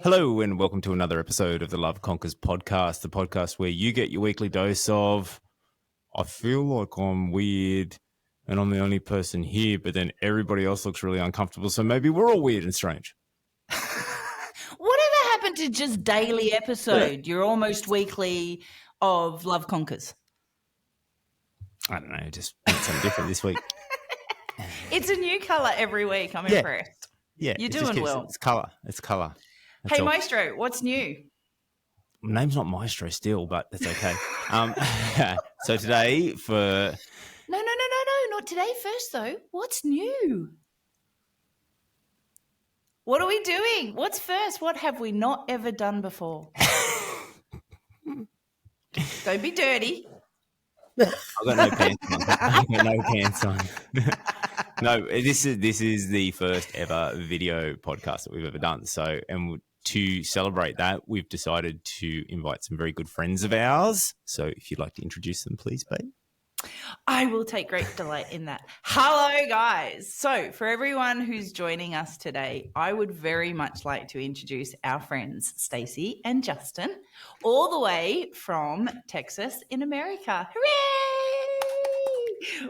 Hello and welcome to another episode of the Love Conquers podcast, the podcast where you get your weekly dose of, I feel like I'm weird and I'm the only person here, but then everybody else looks really uncomfortable, so maybe we're all weird and strange. Whatever happened to just daily episode? You're almost weekly of Love Conquers. I don't know, just something different this week. It's a new colour every week. I'm impressed. Yeah, You're doing well. It's colour. It's colour. Hey, Maestro, what's new? My name's not Maestro still, but that's okay. So today for... No, not today first, though. What's new? What are we doing? What's first? What have we not ever done before? Don't be dirty. I've got no pants on. I've got no pants on. No, this is the first ever video podcast that we've ever done. So, and to celebrate that, we've decided to invite some very good friends of ours. So if you'd like to introduce them, please, babe. I will take great delight in that. Hello, guys. So for everyone who's joining us today, I would very much like to introduce our friends, Stacey and Justin, all the way from Texas in America. Hooray!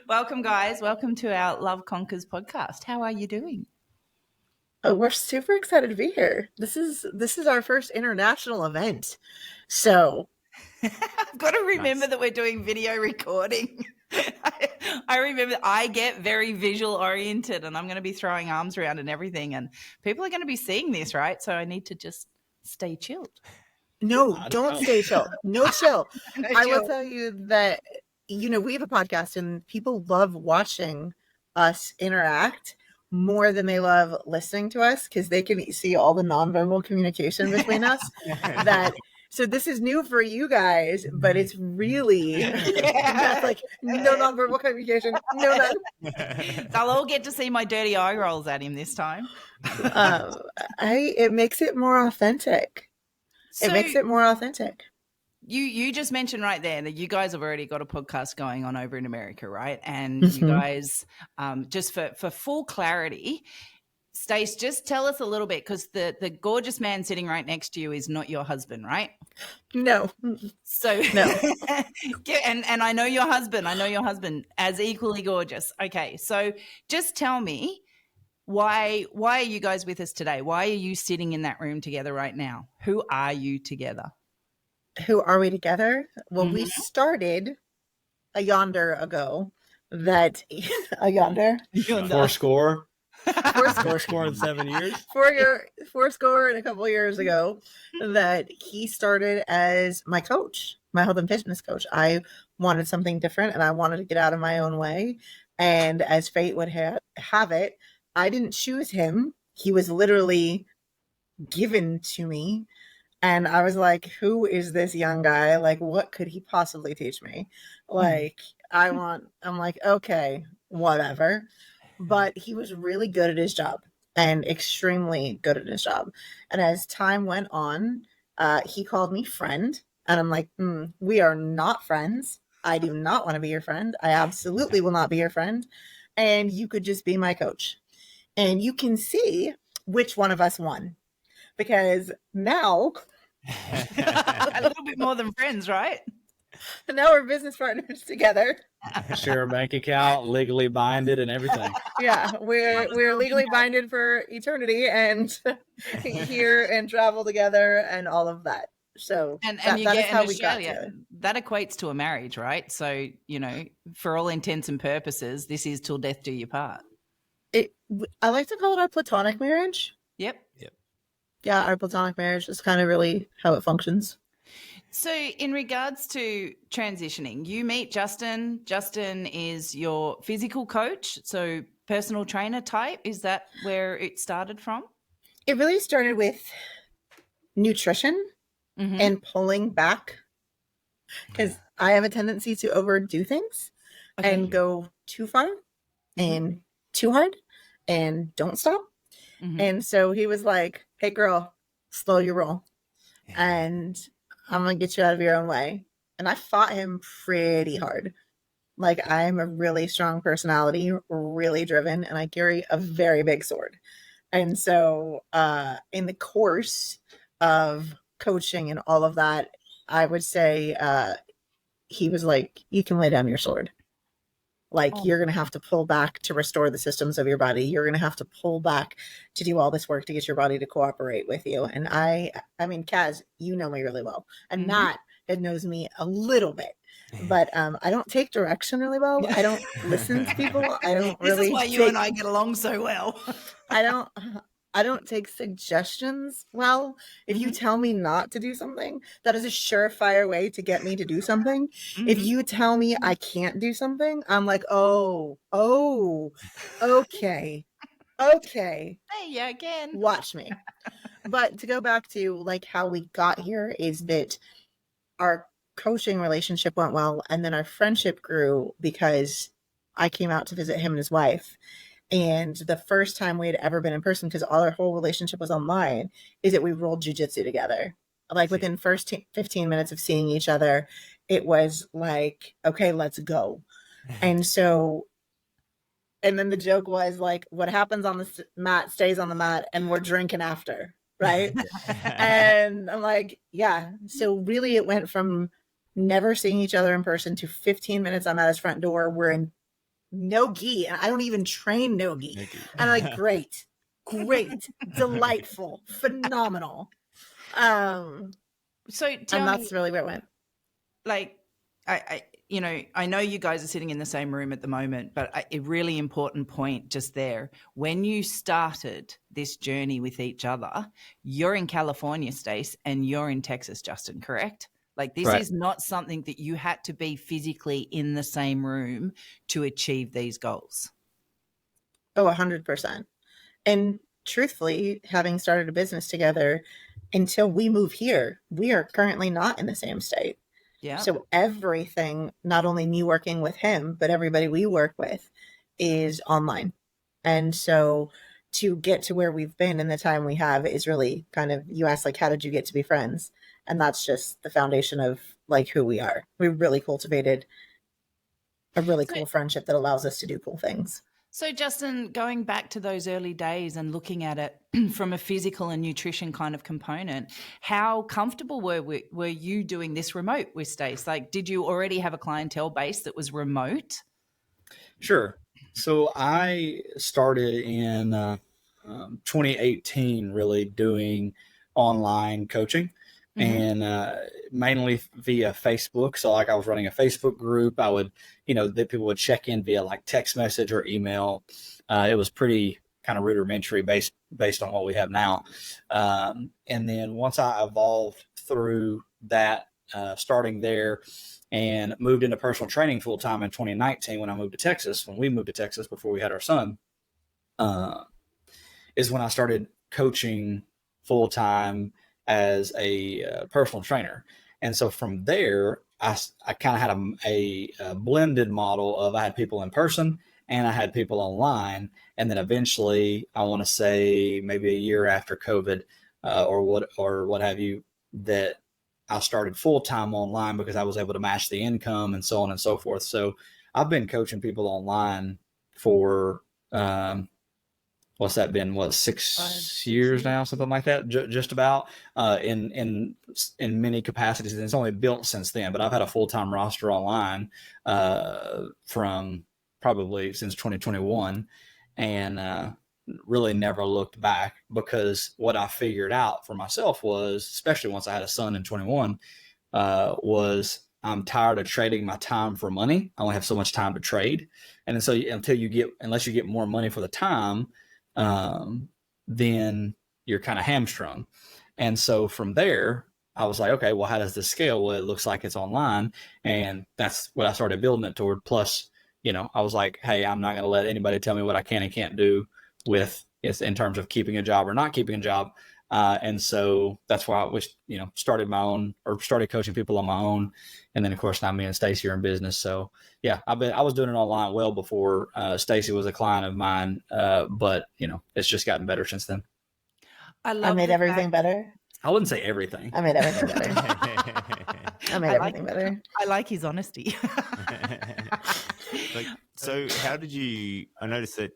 Welcome, guys. Welcome to our Love Conquers podcast. How are you doing? Oh, we're super excited to be here. This is our first international event. So I've got to remember that we're doing video recording. I remember I get very visual oriented and I'm going to be throwing arms around and everything. And people are going to be seeing this, right? So I need to just stay chilled. no, don't stay chill. No chill. No I chill. will tell you that, we have a podcast and people love watching us interact more than they love listening to us because they can see all the nonverbal communication between us. So this is new for you guys, but it's really that's like no nonverbal communication. No, none. They'll all get to see my dirty eye rolls at him this time. It makes it more authentic. So It makes it more authentic. you just mentioned right there that you guys have already got a podcast going on over in America, right? And Mhm. you guys, just for full clarity, Stace, just tell us a little bit because the gorgeous man sitting right next to you is not your husband, right? No. So No. and I know your husband. I know your husband as equally gorgeous. Okay, so just tell me why are you guys with us today? Why are you sitting in that room together right now? Who are you together? Who are we together? Well, we Mhm. started a yonder ago that a yonder Four score Fourscore. and 7 years. Fourscore and a couple of years ago that he started as my coach, my health and fitness coach. I wanted something different and I wanted to get out of my own way. And as fate would have it, I didn't choose him. He was literally given to me. And I was like, who is this young guy? Like, what could he possibly teach me? Like, I'm like, okay, whatever. But he was really good at his job and extremely good at his job. And as time went on, he called me friend. And I'm like, we are not friends. I do not want to be your friend. I absolutely will not be your friend. And you could just be my coach. And you can see which one of us won. Because now A little bit more than friends, right? we're business partners together. Share a bank account, legally binded, and everything. Yeah, we're legally binded for eternity and here and travel together and all of that. So And that you is get how in we got Australia, to it. that equates to a marriage, right? So, for all intents and purposes, this is till death do you part. I like to call it our platonic marriage. Yep. Yeah, our platonic marriage is kind of really how it functions. So in regards to transitioning, you meet Justin. Justin is your physical coach, so personal trainer type. Is that where it started from? It really started with nutrition Mhm. and pulling back because I have a tendency to overdo things Okay. and go too far and too hard and don't stop. Mhm. And so he was like, hey, girl, slow your roll. And I'm going to get you out of your own way. And I fought him pretty hard. Like, I'm a really strong personality, really driven, and I carry a very big sword. And so in the course of coaching and all of that, I would say he was like, you can lay down your sword. Like, you're going to have to pull back to restore the systems of your body. You're going to have to pull back to do all this work to get your body to cooperate with you. And I mean, Kaz, you know me really well. And Matt, it knows me a little bit. But I don't take direction really well. I don't listen to people. I don't really. This is why you and I get along so well. I don't take suggestions well. If you tell me not to do something, that is a surefire way to get me to do something. If you tell me I can't do something, I'm like, oh, okay. Hey, yeah, again. Watch me. But to go back to like how we got here is that our coaching relationship went well, and then our friendship grew because I came out to visit him and his wife. And the first time we had ever been in person, because all our whole relationship was online, is that we rolled jujitsu together. Like within first 15 minutes of seeing each other, it was like, okay, let's go. And so, and then the joke was like, what happens on the mat stays on the mat, and we're drinking after, right? And I'm like, yeah. So really it went from never seeing each other in person to 15 minutes I'm at his front door. We're in no gi, and I don't even train no gi. And I'm like, great, delightful, phenomenal. So tell and that's me, really where it went. Like, I know you guys are sitting in the same room at the moment, but a really important point just there. When you started this journey with each other, you're in California, Stace, and you're in Texas, Justin, correct? Like, this is not something that you had to be physically in the same room to achieve these goals. Oh, 100%. And truthfully, having started a business together, until we move here, we are currently not in the same state. Yeah. So everything, not only me working with him, but everybody we work with is online. And so to get to where we've been in the time we have is really kind of, you asked like, how did you get to be friends? And that's just the foundation of like who we are. We really cultivated a really cool friendship that allows us to do cool things. So Justin, going back to those early days and looking at it from a physical and nutrition kind of component, how comfortable were you doing this remote with Stace? Like, did you already have a clientele base that was remote? Sure. So I started in 2018 really doing online coaching. And mainly via Facebook. So like I was running a Facebook group. I would, that people would check in via like text message or email. It was pretty kind of rudimentary based on what we have now. And then once I evolved through that, starting there and moved into personal training full time in 2019, when we moved to Texas before we had our son, is when I started coaching full time as a personal trainer. And so from there, I kind of had a blended model of I had people in person and I had people online. And then eventually, I want to say maybe a year after COVID or what have you, that I started full-time online because I was able to match the income and so on and so forth. So I've been coaching people online for what's that been? 6 years now, something like that, just about in many capacities. And it's only built since then, but I've had a full-time roster online from probably since 2021 and really never looked back, because what I figured out for myself was, especially once I had a son in 21, was I'm tired of trading my time for money. I only have so much time to trade. And so unless you get more money for the time, then you're kind of hamstrung. And so from there, I was like, okay, well, how does this scale? Well, it looks like it's online. And that's what I started building it toward. Plus, I was like, hey, I'm not going to let anybody tell me what I can and can't do in terms of keeping a job or not keeping a job. And so that's why I was, started coaching people on my own. And then of course now me and Stacey are in business. So yeah, I was doing it online well before Stacey was a client of mine. But it's just gotten better since then. I made everything better. I wouldn't say everything. I made everything better. I made everything better. I like his honesty. So how did you, I noticed that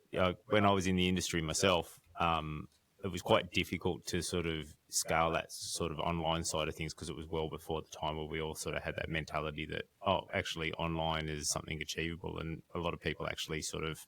when I was in the industry myself, it was quite difficult to sort of scale that sort of online side of things, because it was well before the time where we all sort of had that mentality that, oh, actually online is something achievable, and a lot of people actually sort of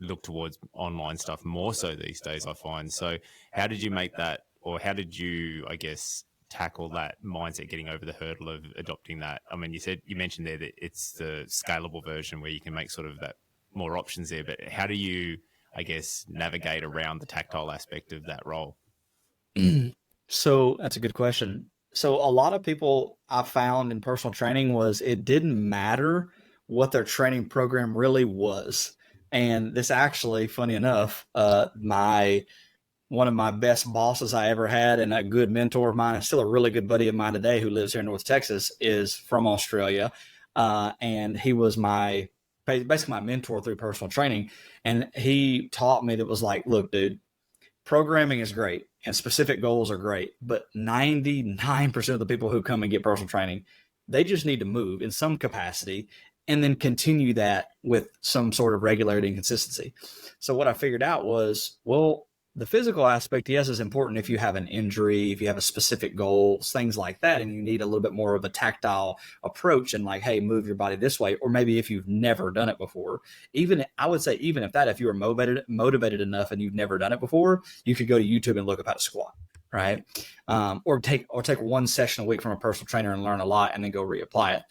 look towards online stuff more so these days, I find. So how did you make that, or how did you, I guess, tackle that mindset, getting over the hurdle of adopting that? I mean, you mentioned there that it's the scalable version where you can make sort of that more options there, but how do you, I guess, navigate around the tactile aspect of that role? So that's a good question. So a lot of people I found in personal training was it didn't matter what their training program really was. And this actually, funny enough, one of my best bosses I ever had and a good mentor of mine, and still a really good buddy of mine today who lives here in North Texas, is from Australia. And he was basically my mentor through personal training. And he taught me that was like, look, dude, programming is great and specific goals are great, but 99% of the people who come and get personal training, they just need to move in some capacity and then continue that with some sort of regularity and consistency. So what I figured out was, well, the physical aspect, yes, is important if you have an injury, if you have a specific goal, things like that, and you need a little bit more of a tactile approach and like, hey, move your body this way, or maybe if you've never done it before. I would say even if you were motivated enough and you've never done it before, you could go to YouTube and look up how to squat, right? Or take one session a week from a personal trainer and learn a lot and then go reapply it.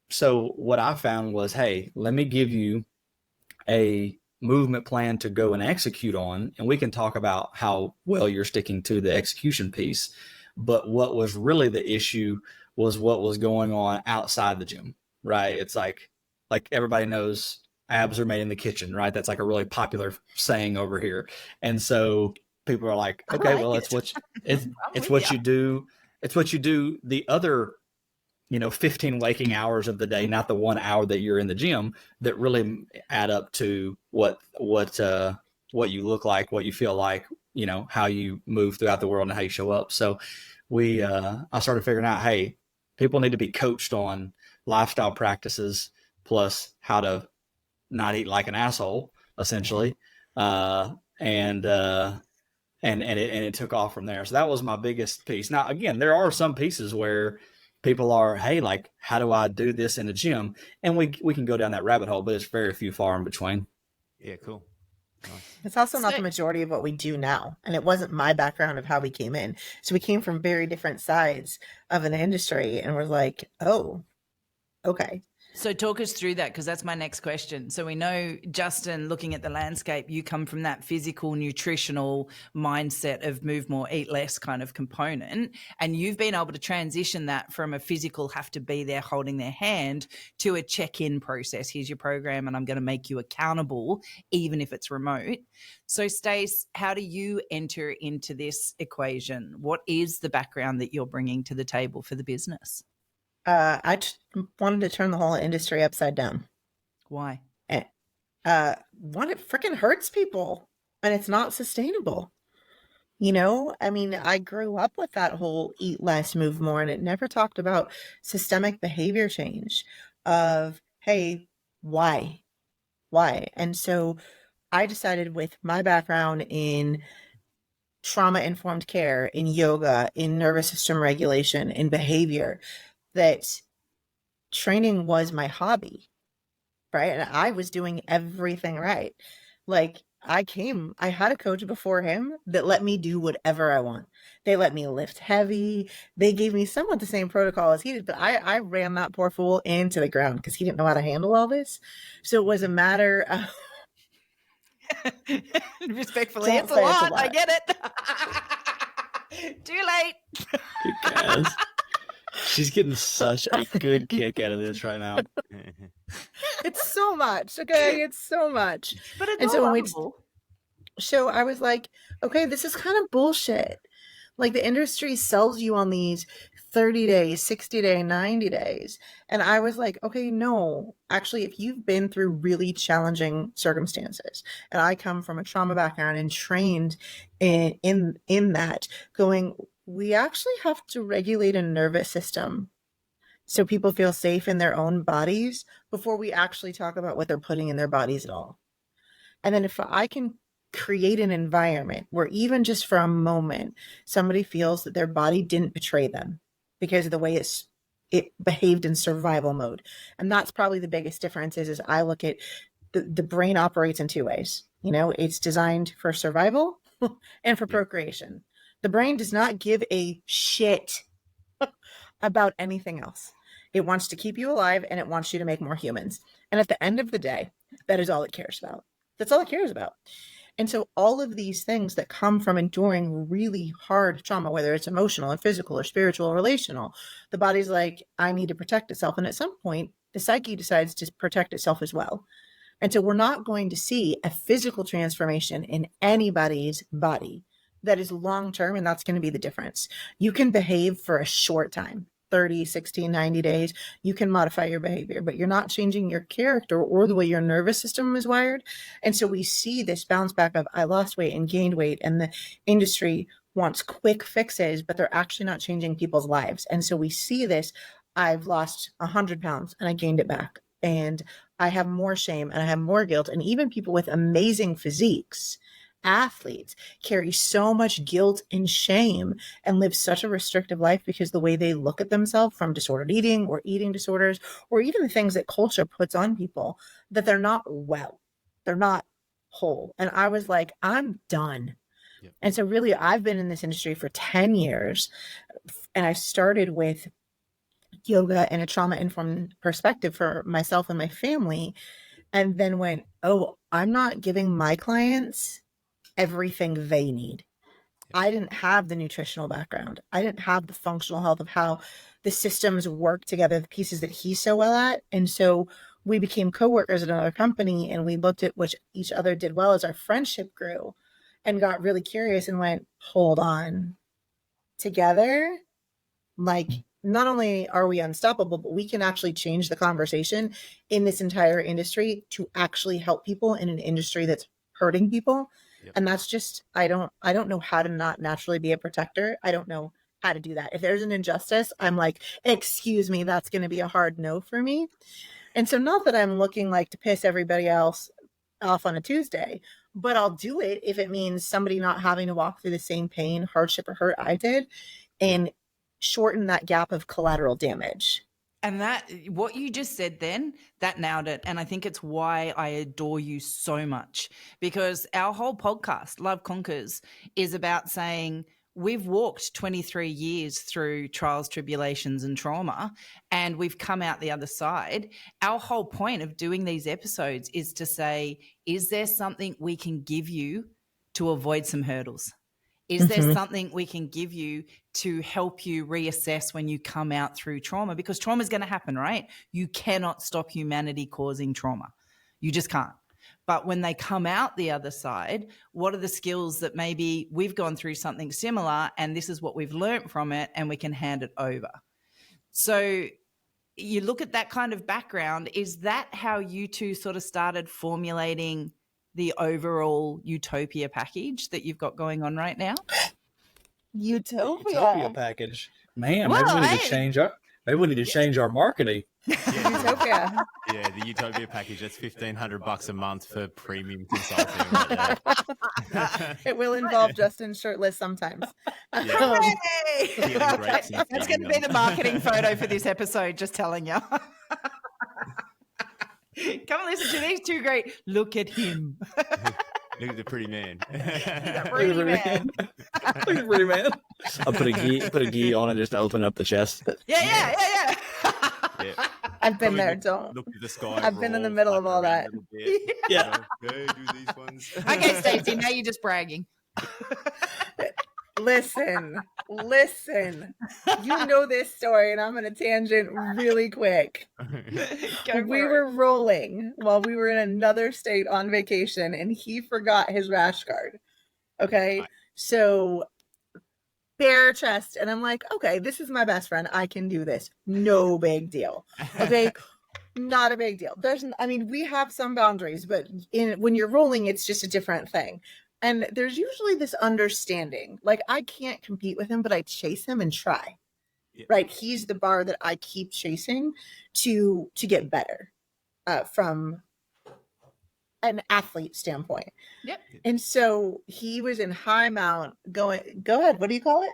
So what I found was, hey, let me give you a movement plan to go and execute on, and we can talk about how well you're sticking to the execution piece. But what was really the issue was what was going on outside the gym, right? It's like everybody knows abs are made in the kitchen, right? That's like a really popular saying over here. And so people are like, okay, well, it's what you do. It's what you do the other 15 waking hours of the day, not the 1 hour that you're in the gym, that really add up to what you look like, what you feel like, how you move throughout the world and how you show up. So I started figuring out, hey, people need to be coached on lifestyle practices plus how to not eat like an asshole, essentially. And it took off from there. So that was my biggest piece. Now, again, there are some pieces where people are, hey, like, how do I do this in the gym? And we can go down that rabbit hole, but it's very few far in between. Yeah, cool. Nice. It's also not the majority of what we do now. And it wasn't my background of how we came in. So we came from very different sides of an industry and we're like, oh, okay. So talk us through that, because that's my next question. So we know, Justin, looking at the landscape, you come from that physical, nutritional mindset of move more, eat less kind of component. And you've been able to transition that from a physical have to be there holding their hand to a check-in process. Here's your program and I'm going to make you accountable, even if it's remote. So Stace, how do you enter into this equation? What is the background that you're bringing to the table for the business? I wanted to turn the whole industry upside down. Why? One, it freaking hurts people and it's not sustainable. I mean, I grew up with that whole eat less, move more, and it never talked about systemic behavior change of, hey, why? And so I decided, with my background in trauma-informed care, in yoga, in nervous system regulation, in behavior, that training was my hobby, right? And I was doing everything right. Like, I had a coach before him that let me do whatever I want. They let me lift heavy. They gave me somewhat the same protocol as he did, but I ran that poor fool into the ground because he didn't know how to handle all this. So it was a matter of respectfully, it's a lot. I get it. Too late. Kaz. She's getting such a good kick out of this right now. It's so much. Okay. It's so much. But it's so so I was like, okay, this is kind of bullshit. Like, the industry sells you on these 30 days, 60 days, 90 days. And I was like, okay, no, actually, if you've been through really challenging circumstances, and I come from a trauma background and trained in that, going, we actually have to regulate a nervous system so people feel safe in their own bodies before we actually talk about what they're putting in their bodies at all. And then if I can create an environment where even just for a moment, somebody feels that their body didn't betray them because of the way it behaved in survival mode. And that's probably the biggest difference is I look at the brain operates in two ways. You know, it's designed for survival and for procreation. The brain does not give a shit about anything else. It wants to keep you alive and it wants you to make more humans. And at the end of the day, that is all it cares about. That's all it cares about. And so all of these things that come from enduring really hard trauma, whether it's emotional or physical or spiritual or relational, the body's like, I need to protect itself. And at some point, the psyche decides to protect itself as well. And so we're not going to see a physical transformation in anybody's body that is long-term, and that's going to be the difference. You can behave for a short time, 30, 60, 90 days. You can modify your behavior, but you're not changing your character or the way your nervous system is wired. And so we see this bounce back of I lost weight and gained weight, and the industry wants quick fixes, but they're actually not changing people's lives. And so we see this, I've lost 100 pounds and I gained it back. And I have more shame and I have more guilt. And even people with amazing physiques, athletes, carry so much guilt and shame and live such a restrictive life because the way they look at themselves from disordered eating or eating disorders, or even the things that culture puts on people, that they're not well, they're not whole. And I was like, I'm done. Yep. And so really, I've been in this industry for 10 years and I started with yoga and a trauma-informed perspective for myself and my family, and then went, oh, I'm not giving my clients everything they need. I didn't have the nutritional background. I didn't have the functional health of how the systems work together, the pieces that he's so well at. And so we became coworkers at another company, and we looked at what each other did well as our friendship grew, and got really curious and went, hold on, together, like, not only are we unstoppable, but we can actually change the conversation in this entire industry to actually help people in an industry that's hurting people. Yep. And that's just, I don't know how to not naturally be a protector. I don't know how to do that. If there's an injustice, I'm like, excuse me, that's going to be a hard no for me. And so not that I'm looking like to piss everybody else off on a Tuesday, but I'll do it if it means somebody not having to walk through the same pain, hardship, or hurt I did, and shorten that gap of collateral damage. And that, what you just said then, that nailed it. And I think it's why I adore you so much, because our whole podcast, Love Conquers, is about saying we've walked 23 years through trials, tribulations, and trauma, and we've come out the other side. Our whole point of doing these episodes is to say, is there something we can give you to avoid some hurdles? Is there something we can give you to help you reassess when you come out through trauma? Because trauma is going to happen, right? You cannot stop humanity causing trauma. You just can't. But when they come out the other side, what are the skills that maybe we've gone through something similar and this is what we've learned from it, and we can hand it over? So you look at that kind of background. Is that how you two sort of started formulating the overall utopia package that you've got going on right now? Utopia package, man. Well, maybe we need to change our marketing. Utopia. Yeah, the Utopia package. That's $1,500 a month for premium consulting. Right there. It will involve Justin shirtless sometimes. Yeah. That's going to be the marketing photo for this episode. Just telling you. Come and listen to these two great. Look at him. Look at the pretty man. Pretty man. Look at the pretty man. I'll put a gi on it just to open up the chest. Yeah. I've been there. Don't look at the sky. I've been in the middle of all that. Yeah. Okay, do these ones. Okay, Stacey. Now you're just bragging. Listen. You know this story, and I'm on a tangent really quick. We were rolling while we were in another state on vacation, and he forgot his rash guard. Okay, so bare chest, and I'm like, okay, this is my best friend. I can do this. No big deal. Okay. Not a big deal. We have some boundaries, but when you're rolling, it's just a different thing. And there's usually this understanding, like I can't compete with him, but I chase him and try, right? He's the bar that I keep chasing to get better from an athlete standpoint. Yep. And so he was in high mount going, go ahead, what do you call it?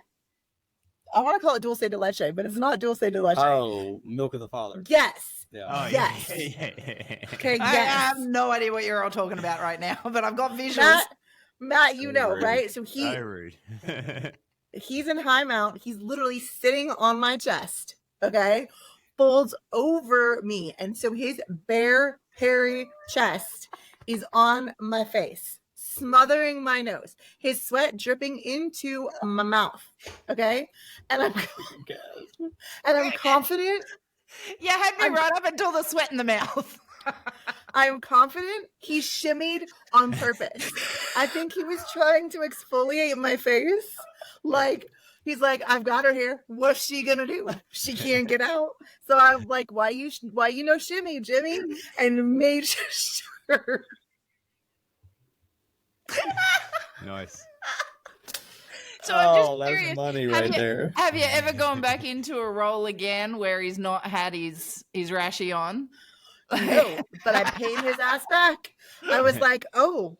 I want to call it dulce de leche, but it's not dulce de leche. Oh, milk of the father. Yes. Yeah. Oh, Yes. Yeah. Okay, I yes. have no idea what you're all talking about right now, but I've got visuals. Matt, you So know, rude. right? So So rude. he's in high mount. He's literally sitting on my chest, okay? Folds over me. And so his bare, hairy chest is on my face, smothering my nose, his sweat dripping into my mouth, okay? And I'm confident. You had me I'm- right up until the sweat in the mouth. I am confident he shimmied on purpose. I think he was trying to exfoliate my face. Like, he's like, I've got her here. What's she gonna do? She can't get out. So I'm like, why you no shimmy, Jimmy? And made sure. Nice. So I'm just that's curious, money right there. have you ever gone back into a role again where he's not had his rashi on? No, but I paid his ass back. I was like, oh,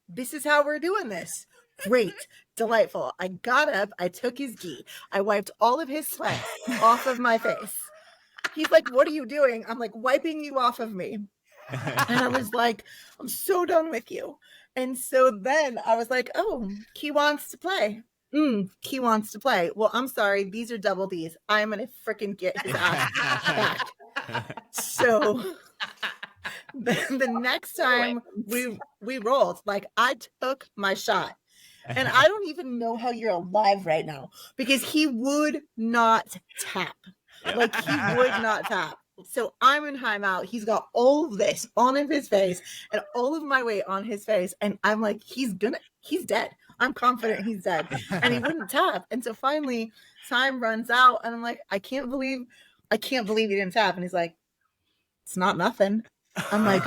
this is how we're doing this. Great, delightful. I got up, I took his gi, I wiped all of his sweat off of my face. He's like, what are you doing? I'm like, wiping you off of me. And I was like, I'm so done with you. And so then I was like, oh, he wants to play. He wants to play. Well, I'm sorry, these are double D's. I'm gonna freaking get his ass back. So the next time we rolled, like, I took my shot. And I don't even know how you're alive right now, because he would not tap. Like, he would not tap. So I'm in high mount. He's got all of this on his face and all of my weight on his face. And I'm like, he's dead. I'm confident he's dead. And he wouldn't tap. And so finally time runs out and I'm like, I can't believe he didn't tap. And he's like, it's not nothing. I'm like,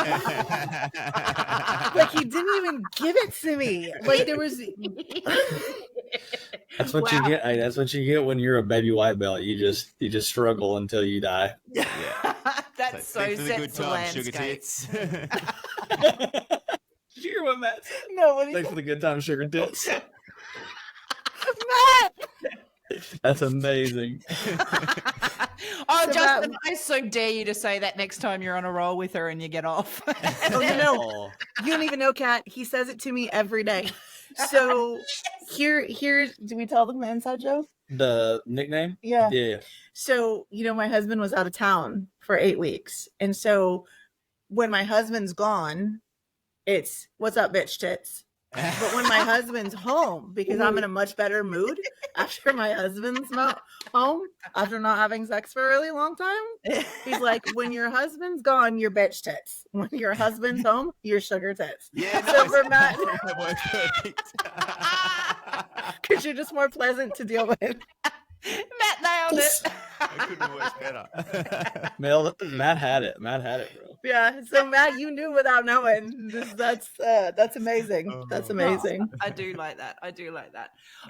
like, he didn't even give it to me. Like, there was. That's what you get. Hey, that's what you get when you're a baby white belt. You just struggle until you die. Yeah. That's so thanks for the good sets the time, sugar landscape. tits. Did you hear what Matt said? No, what Thanks for the good time, sugar tits. Matt. That's amazing. Oh, So Justin, Matt- I so dare you to say that next time you're on a roll with her and you get off. Oh, no. You don't even know, Kat. He says it to me every day. So here's, do we tell them the inside joke? The nickname? Yeah. Yeah. So, my husband was out of town for 8 weeks. And so when my husband's gone, it's, what's up, bitch tits? But when my husband's home, because I'm in a much better mood after my husband's home, after not having sex for a really long time, he's like, when your husband's gone, you're bitch tits. When your husband's home, you're sugar tits. Yeah, So for Matt, that works perfect. because you're just more pleasant to deal with. Matt nailed it. I couldn't have worked better. Matt had it. Matt had it, bro. Yeah. So Matt, you knew without knowing. That's amazing. That's amazing. I do like that.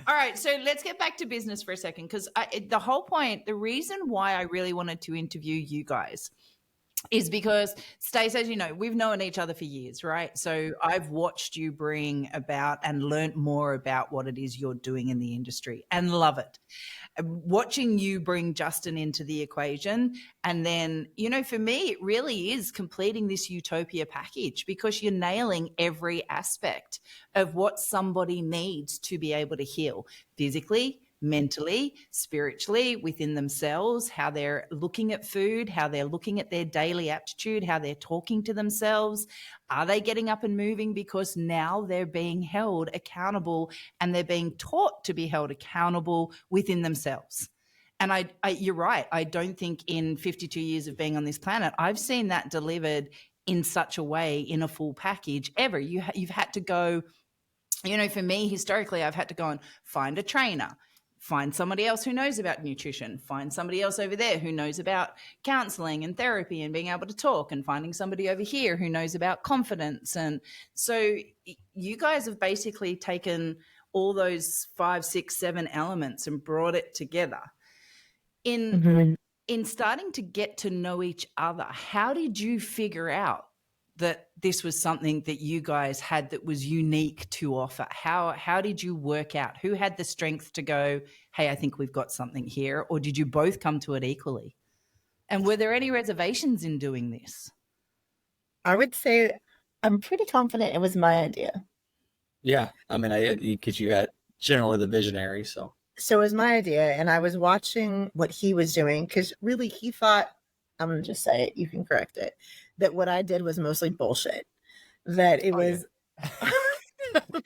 All right, so let's get back to business for a second, because the whole point, the reason why I really wanted to interview you guys is because, Stace, as you know, we've known each other for years, right? So I've watched you bring about and learnt more about what it is you're doing in the industry and love it. Watching you bring Justin into the equation, and then, for me, it really is completing this utopia package, because you're nailing every aspect of what somebody needs to be able to heal physically, mentally, spiritually, within themselves, how they're looking at food, how they're looking at their daily aptitude, how they're talking to themselves. Are they getting up and moving because now they're being held accountable and they're being taught to be held accountable within themselves? And you're right. I don't think in 52 years of being on this planet, I've seen that delivered in such a way in a full package ever. You've had to go, for me, historically, I've had to go and find a trainer, find somebody else who knows about nutrition, find somebody else over there who knows about counseling and therapy and being able to talk, and finding somebody over here who knows about confidence. And so you guys have basically taken all those 5, 6, 7 elements and brought it together. In starting to get to know each other, how did you figure out that this was something that you guys had that was unique to offer? How did you work out? Who had the strength to go, hey, I think we've got something here? Or did you both come to it equally? And were there any reservations in doing this? I would say I'm pretty confident it was my idea. Yeah. I mean, because you got generally the visionary. So it was my idea, and I was watching what he was doing because really he thought, I'm going to just say it, you can correct it, that what I did was mostly bullshit. That it was. Yeah.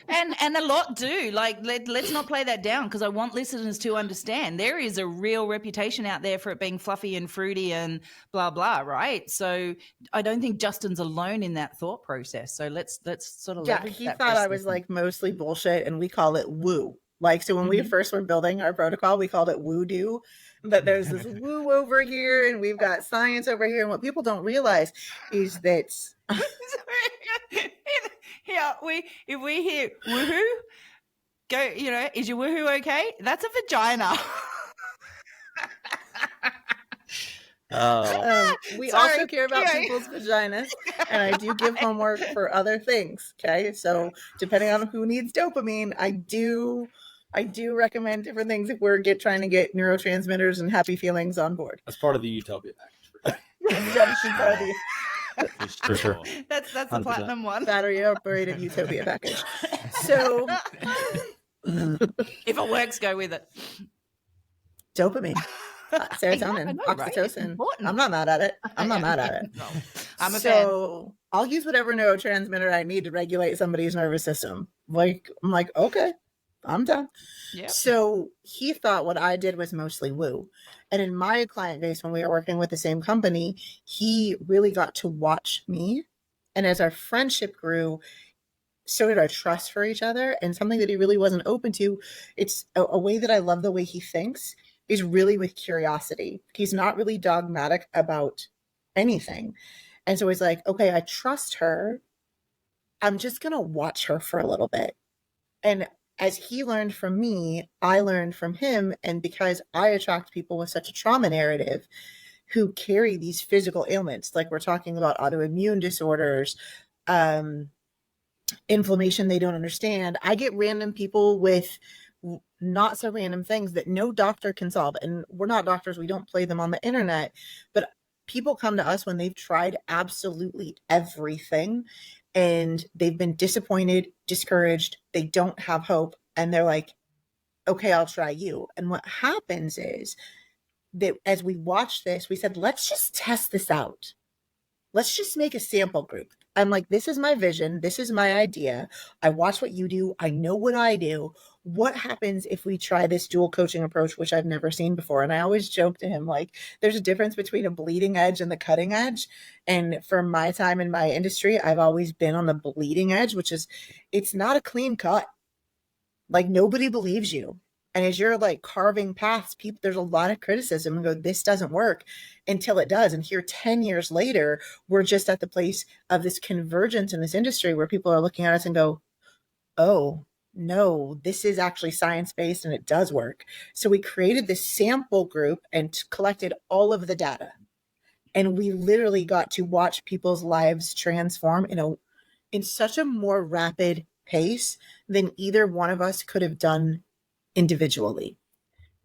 and a lot do. Like, let's not play that down, because I want listeners to understand there is a real reputation out there for it being fluffy and fruity and blah blah, right? So I don't think Justin's alone in that thought process. So let's sort of he thought I was like mostly bullshit, and we call it woo. Like, so when we first were building our protocol, we called it woo-doo. But there's this woo over here, and we've got science over here. And what people don't realize is that yeah, if we hear woohoo, go, is your woohoo okay? That's a vagina. We also care about people's vaginas, and I do give homework for other things. Okay, so depending on who needs dopamine, I do recommend different things if we're trying to get neurotransmitters and happy feelings on board. That's part of the Utopia package. For sure. That's the 100%. Platinum one. Battery operated Utopia package. So if it works, go with it. Dopamine. Serotonin, oxytocin. Right? I'm not mad at it. No, I'm a fan. So I'll use whatever neurotransmitter I need to regulate somebody's nervous system. Like, I'm like, okay, I'm done. Yep. So he thought what I did was mostly woo. And in my client base, when we were working with the same company, he really got to watch me. And as our friendship grew, so did our trust for each other. And something that he really wasn't open to, it's a way that I love the way he thinks, is really with curiosity. He's not really dogmatic about anything. And so he's like, okay, I trust her. I'm just going to watch her for a little bit. And as he learned from me, I learned from him. And because I attract people with such a trauma narrative who carry these physical ailments, like we're talking about autoimmune disorders, inflammation they don't understand, I get random people with not so random things that no doctor can solve. And we're not doctors. We don't play them on the internet, but people come to us when they've tried absolutely everything and they've been disappointed, discouraged. They don't have hope. And they're like, okay, I'll try you. And what happens is that as we watch this, we said, let's just test this out. Let's just make a sample group. I'm like, this is my vision. This is my idea. I watch what you do. I know what I do. What happens if we try this dual coaching approach, which I've never seen before? And I always joke to him, like, there's a difference between a bleeding edge and the cutting edge. And for my time in my industry, I've always been on the bleeding edge, which is, it's not a clean cut. Like, nobody believes you. And as you're like carving paths, people, there's a lot of criticism and go, this doesn't work, until it does. And here 10 years later, we're just at the place of this convergence in this industry where people are looking at us and go, oh, no, this is actually science-based and it does work. So we created this sample group and collected all of the data. And we literally got to watch people's lives transform in such a more rapid pace than either one of us could have done individually.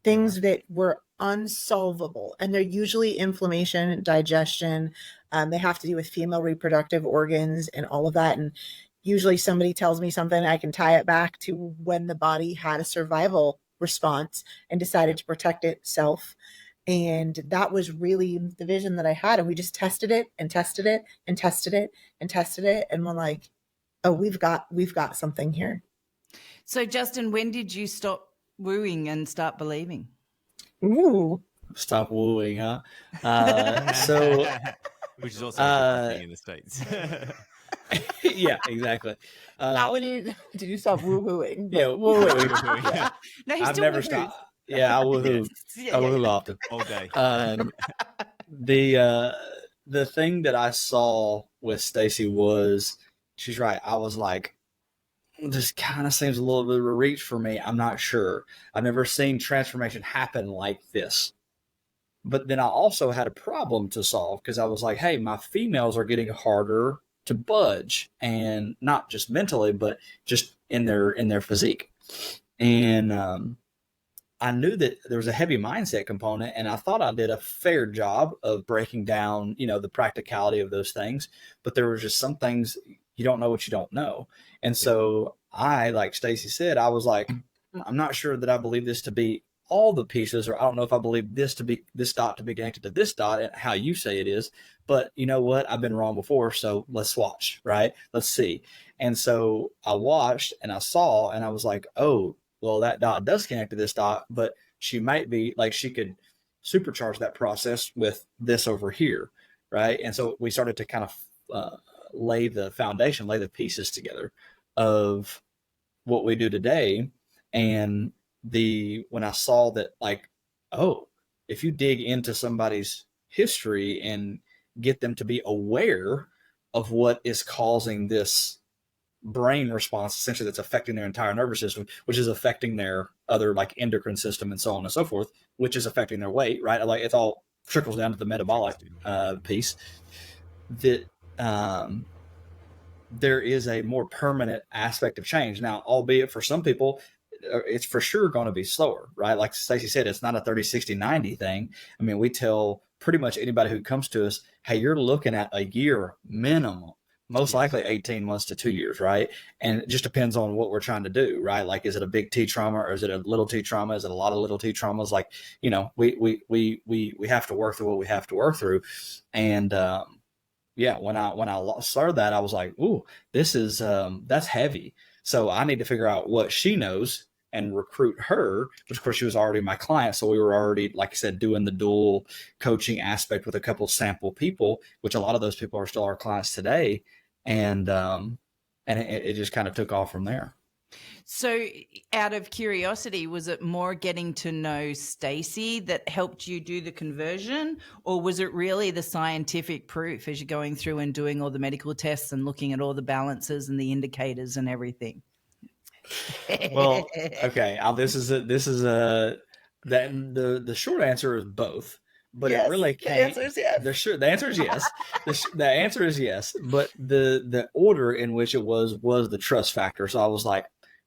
Things that were unsolvable, and they're usually inflammation, digestion. They have to do with female reproductive organs and all of that. And usually somebody tells me something, I can tie it back to when the body had a survival response and decided to protect itself. And that was really the vision that I had. And we just tested it and tested it and tested it and tested it. And we're like, oh, we've got something here. So Justin, when did you stop wooing and start believing? Ooh. Stop wooing, huh? Which is also a thing in the States. Yeah, exactly. Did you stop woohooing? Yeah, woohooing. Yeah. No, he's I've still never woohooed. stopped. Yeah, I woohoo. I woohoo often. All day. The thing that I saw with Stacey was, she's right. I was like, this kind of seems a little bit of a reach for me. I'm not sure. I've never seen transformation happen like this. But then I also had a problem to solve because I was like, hey, my females are getting harder to budge, and not just mentally, but just in their physique. And I knew that there was a heavy mindset component, and I thought I did a fair job of breaking down, the practicality of those things. But there was just some things you don't know what you don't know. And so I, like Stacey said, I was like, I'm not sure that I believe this to be all the pieces, or I don't know if I believe this dot to be connected to this dot and how you say it is. But you know what? I've been wrong before, so let's watch, right? Let's see. And so I watched and I saw, and I was like, oh, well, that dot does connect to this dot, but she might be like, she could supercharge that process with this over here, right? And so we started to kind of lay the foundation, lay the pieces together of what we do today. And when I saw that, like, oh, if you dig into somebody's history and get them to be aware of what is causing this brain response, essentially, that's affecting their entire nervous system, which is affecting their other, like, endocrine system and so on and so forth, which is affecting their weight, right? Like, it all trickles down to the metabolic piece. That there is a more permanent aspect of change. Now, albeit for some people, it's for sure going to be slower, right? Like Stacey said, it's not a 30, 60, 90 thing. I mean, we tell pretty much anybody who comes to us, hey, you're looking at a year minimum, most likely 18 months to 2 years, right? And it just depends on what we're trying to do, right? Like, is it a big T trauma, or is it a little T trauma? Is it a lot of little T traumas? Like, we have to work through what we have to work through. And, yeah, when I started that, I was like, ooh, this is, that's heavy. So I need to figure out what she knows and recruit her, which of course she was already my client. So we were already, like I said, doing the dual coaching aspect with a couple sample people, which a lot of those people are still our clients today. And it just kind of took off from there. So out of curiosity, was it more getting to know Stacey that helped you do the conversion, or was it really the scientific proof as you're going through and doing all the medical tests and looking at all the balances and the indicators and everything? Well, okay. The short answer is both, but yes, it really can't. The answer is yes. The answer is yes. The answer is yes, but the order in which it was the trust factor. So I was like,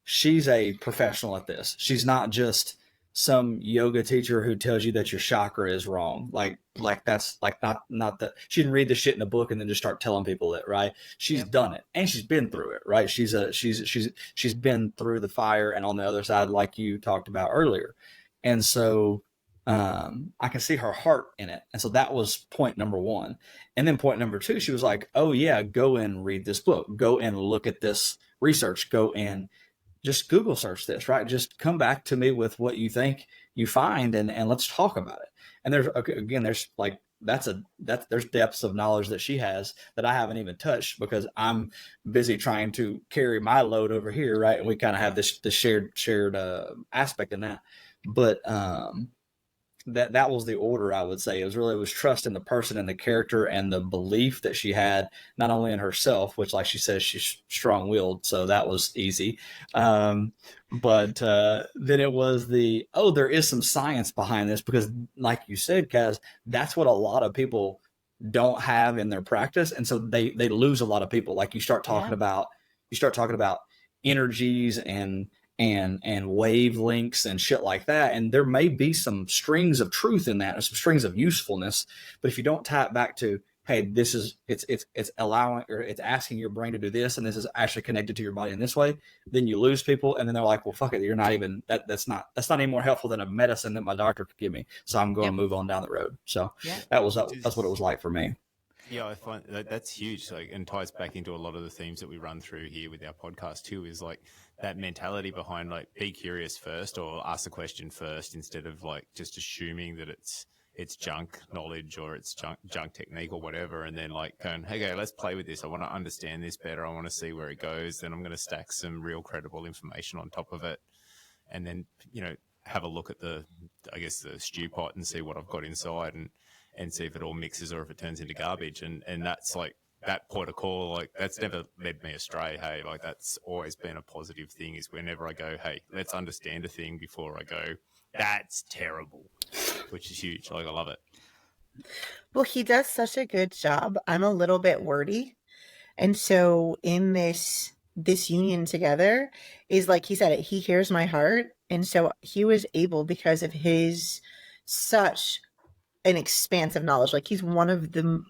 she's a professional at this. She's not just some yoga teacher who tells you that your chakra is wrong. Like that's like not that she didn't read the shit in the book and then just start telling people it, right? She's done it, and she's been through it, right? She's been through the fire and on the other side, like you talked about earlier. And so I can see her heart in it. And so that was point number one. And then point number two, she was like, oh yeah, go and read this book, go and look at this research, go and just Google search this, right? Just come back to me with what you think you find, and let's talk about it. And there's like, there's depths of knowledge that she has that I haven't even touched because I'm busy trying to carry my load over here, right? And we kind of have this shared aspect in that. But that was the order, I would say. It was trust in the person and the character and the belief that she had, not only in herself, which, like she says, she's strong-willed, so that was easy. But then it was there is some science behind this, because like you said, Kaz, that's what a lot of people don't have in their practice. And so they lose a lot of people. Like you start talking about energies and wavelengths and shit like that. And there may be some strings of truth in that, or some strings of usefulness. But if you don't tie it back to, hey, this is, it's allowing, or it's asking your brain to do this, and this is actually connected to your body in this way, then you lose people. And then they're like, well, fuck it. You're not even, that's not any more helpful than a medicine that my doctor could give me. So I'm going to move on down the road. So that's what it was like for me. Yeah, I find that's huge. Like, and ties back into a lot of the themes that we run through here with our podcast too, is like that mentality behind, like, be curious first, or ask the question first, instead of like just assuming that it's junk knowledge or it's junk technique or whatever. And then like going, hey, okay, let's play with this. I want to understand this better. I want to see where it goes. Then I'm going to stack some real credible information on top of it. And then, have a look at the stew pot and see what I've got inside, and see if it all mixes or if it turns into garbage. And that's like that point of call, like that's never led me astray. Hey, like that's always been a positive thing, is whenever I go, hey, let's understand a thing before I go, that's terrible, which is huge. Like, I love it. Well, he does such a good job. I'm a little bit wordy. And so in this union together is like he said it, he hears my heart. And so he was able, because of his such an expansive knowledge, like he's one of the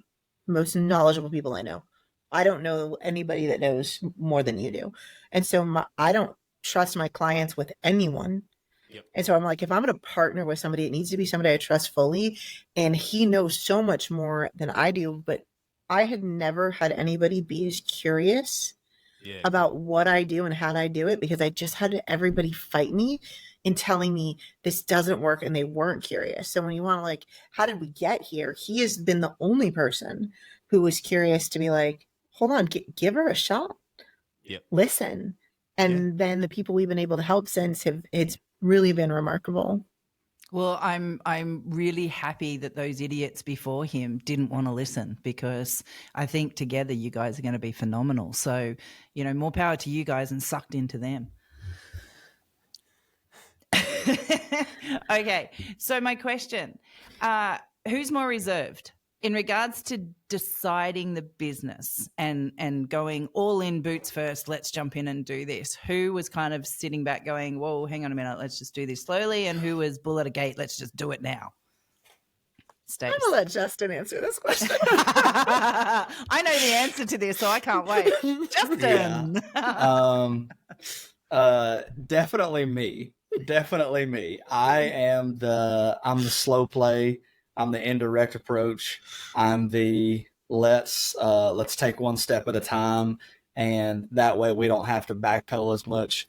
most knowledgeable people I know. I don't know anybody that knows more than you do. And so I don't trust my clients with anyone. Yep. And so I'm like, if I'm going to partner with somebody, it needs to be somebody I trust fully. And he knows so much more than I do, but I had never had anybody be as curious about what I do and how I do it, because I just had everybody fight me in telling me this doesn't work, and they weren't curious. So when you want to like, how did we get here? He has been the only person who was curious to be like, hold on, give her a shot. Yep. Listen. And then the people we've been able to help since it's really been remarkable. Well, I'm really happy that those idiots before him didn't want to listen, because I think together you guys are going to be phenomenal. So, you know, more power to you guys and sucked into them. Okay. So my question, who's more reserved in regards to deciding the business and going all in, boots first, let's jump in and do this? Who was kind of sitting back going, whoa, hang on a minute, let's just do this slowly? And who was bull at a gate, let's just do it now? Stace. I'm going to let Justin answer this question. I know the answer to this, so I can't wait. Justin. Definitely me. Definitely me. I'm the slow play. I'm the indirect approach. I'm the let's take one step at a time, and that way we don't have to backpedal as much.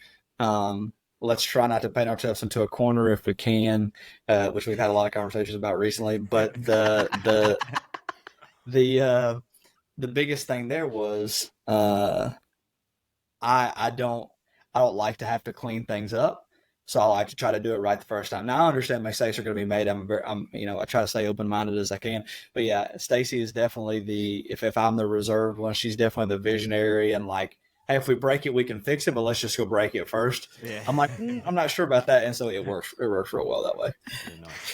Let's try not to paint ourselves into a corner if we can, which we've had a lot of conversations about recently. But the biggest thing there was I don't like to have to clean things up. So I like to try to do it right the first time. Now I understand mistakes are going to be made. I try to stay open-minded as I can. But yeah, Stacey is definitely if I'm the reserved one, she's definitely the visionary and like, hey, if we break it, we can fix it, but let's just go break it first. Yeah. I'm like, I'm not sure about that. And so it works real well that way.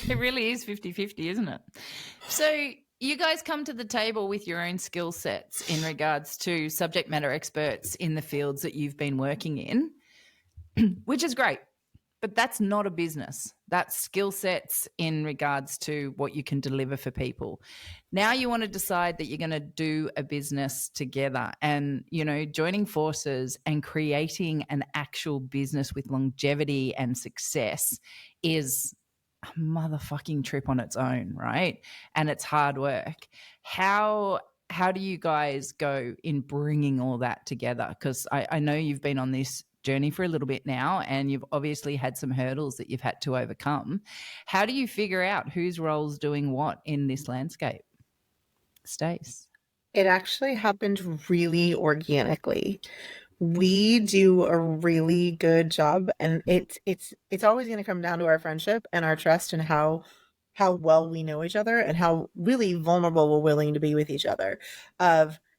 It really is 50-50, isn't it? So you guys come to the table with your own skill sets in regards to subject matter experts in the fields that you've been working in, which is great. But that's not a business. That's skill sets in regards to what you can deliver for people. Now you want to decide that you're going to do a business together, and, you know, joining forces and creating an actual business with longevity and success is a motherfucking trip on its own, right? And it's hard work. How do you guys go in bringing all that together? Because I know you've been on this journey for a little bit now, and you've obviously had some hurdles that you've had to overcome. How do you figure out whose role's doing what in this landscape? Stace. It actually happened really organically. We do a really good job, and it's always going to come down to our friendship and our trust and how well we know each other and how really vulnerable we're willing to be with each other.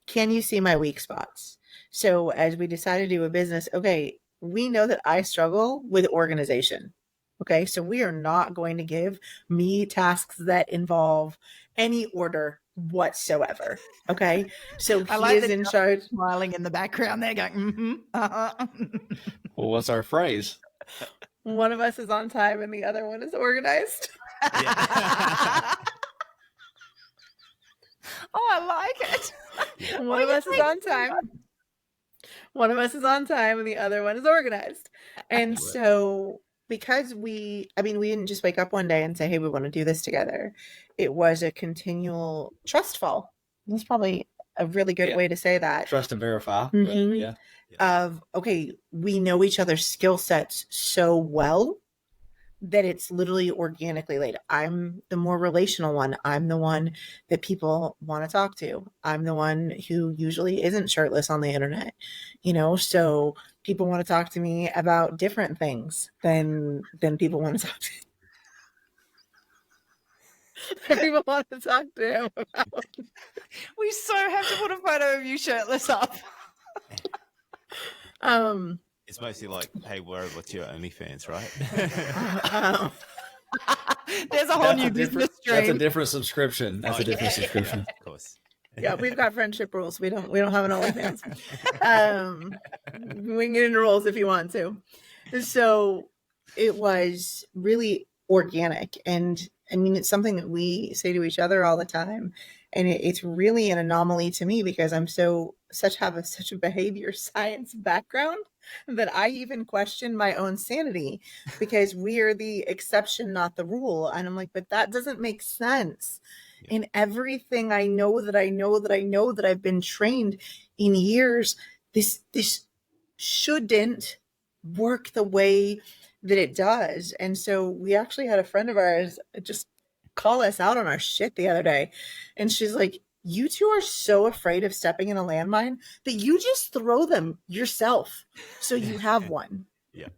Can you see my weak spots? So as we decided to do a business, okay, we know that I struggle with organization. Okay, so we are not going to give me tasks that involve any order whatsoever. Okay, so he is in charge. Smiling in the background there, going, Well, what's our phrase? One of us is on time and the other one is organized. Oh, I like it. One of us is on time. One of us is on time and the other one is organized. And so because we didn't just wake up one day and say, hey, we want to do this together. It was a continual trust fall. That's probably a really good way to say that. Trust and verify. Mm-hmm. Of, okay, we know each other's skill sets so well that it's literally organically laid. I'm the more relational one. I'm the one that people want to talk to. I'm the one who usually isn't shirtless on the internet, so people want to talk to me about different things than people want to talk to. People want to talk to him about. We so have to put a photo of you shirtless up. It's mostly like, hey, what's your OnlyFans, right? There's a whole new business stream. That's a different subscription. That's a different subscription. Of course. Yeah, we've got friendship rules. We don't have an OnlyFans. We can get into rules if you want to. So it was really organic, and I mean, it's something that we say to each other all the time, and it's really an anomaly to me because I'm such a behavior science background that I even question my own sanity because we are the exception, not the rule. And I'm like, but that doesn't make sense. In everything I know that I've been trained in years, this shouldn't work the way that it does. And so we actually had a friend of ours just call us out on our shit the other day. And she's like, you two are so afraid of stepping in a landmine that you just throw them yourself. So you have one. Yeah.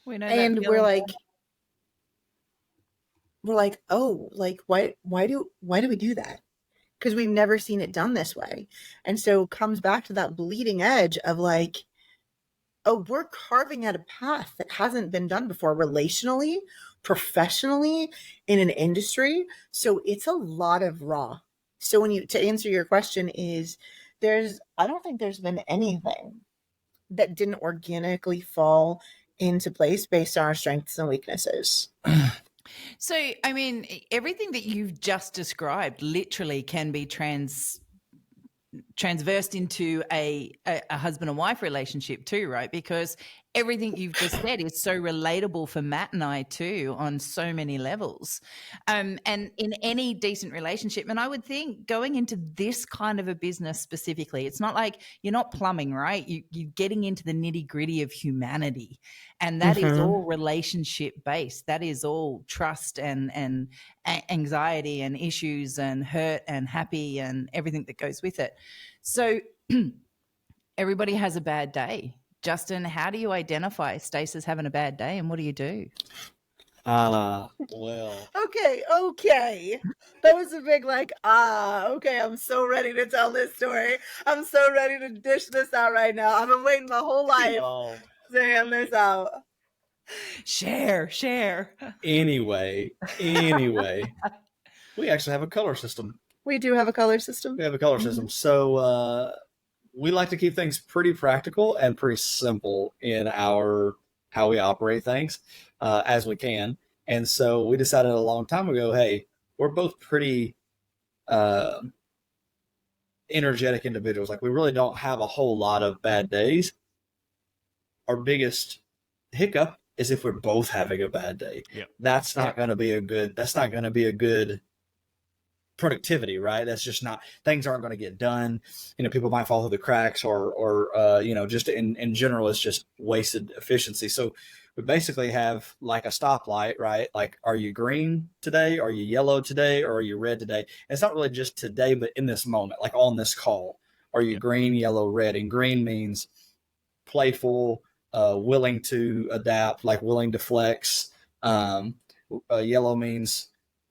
We know And that we're feeling. like, oh, like why do we do that? Because we've never seen it done this way. And so comes back to that bleeding edge of like, oh, we're carving out a path that hasn't been done before relationally, professionally, in an industry. So it's a lot of raw. So to answer your question is I don't think there's been anything that didn't organically fall into place based on our strengths and weaknesses. So, I mean, everything that you've just described literally can be transversed into a husband and wife relationship too, right? Because everything you've just said is so relatable for Matt and I too on so many levels. And in any decent relationship, and I would think going into this kind of a business specifically, it's not like you're not plumbing, right? You're getting into the nitty gritty of humanity, and that is all relationship based. That is all trust and anxiety and issues and hurt and happy and everything that goes with it. So everybody has a bad day. Justin, how do you identify Stacey's having a bad day, and what do you do? Well, Okay. That was a big okay, I'm so ready to tell this story. I'm so ready to dish this out right now. I've been waiting my whole life to hand this out. Share. Anyway, we actually have a color system. We do have a color system. We have a color system. So we like to keep things pretty practical and pretty simple in how we operate things as we can. And so we decided a long time ago, hey, we're both pretty energetic individuals. Like we really don't have a whole lot of bad days. Our biggest hiccup is if we're both having a bad day. Yep. That's not going to be a good productivity, right? That's just not, things aren't going to get done. People might fall through the cracks or just in general, it's just wasted efficiency. So we basically have like a stoplight, right? Like, are you green today? Are you yellow today? Or are you red today? And it's not really just today, but in this moment, like on this call, are you green, yellow, red? And green means playful, willing to adapt, like willing to flex. Yellow means,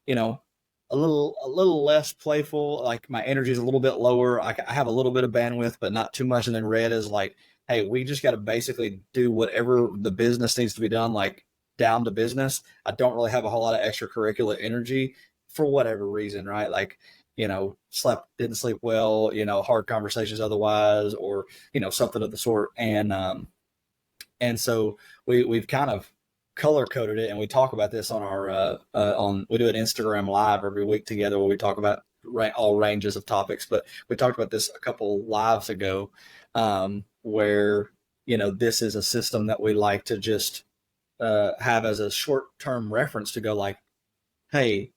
a little less playful, like my energy is a little bit lower. I have a little bit of bandwidth, but not too much. And then red is like, hey, we just got to basically do whatever the business needs to be done, like down to business. I don't really have a whole lot of extracurricular energy for whatever reason, right? Like, didn't sleep well, hard conversations otherwise, or, something of the sort. And so we've kind of color coded it, and we talk about this on our we do an Instagram live every week together where we talk about all ranges of topics. But we talked about this a couple lives ago, where this is a system that we like to just have as a short-term reference to go like, hey,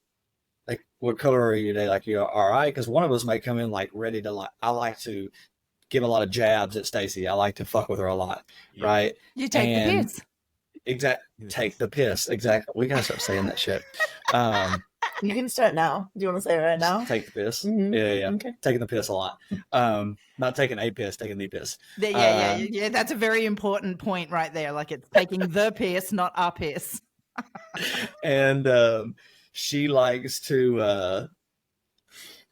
like, what color are you today? Like, you all right? Because one of us might come in like ready to I like to give a lot of jabs at Stacey. I like to fuck with her a lot, right? You take the piss. Exactly. Take the piss. Exactly. We gotta start saying that shit. You can start now. Do you want to say it right now? Take the piss. Mm-hmm. Yeah. Okay. Taking the piss a lot. Not taking a piss, taking the piss. Yeah. That's a very important point right there. Like, it's taking the piss, not a piss. And she likes to.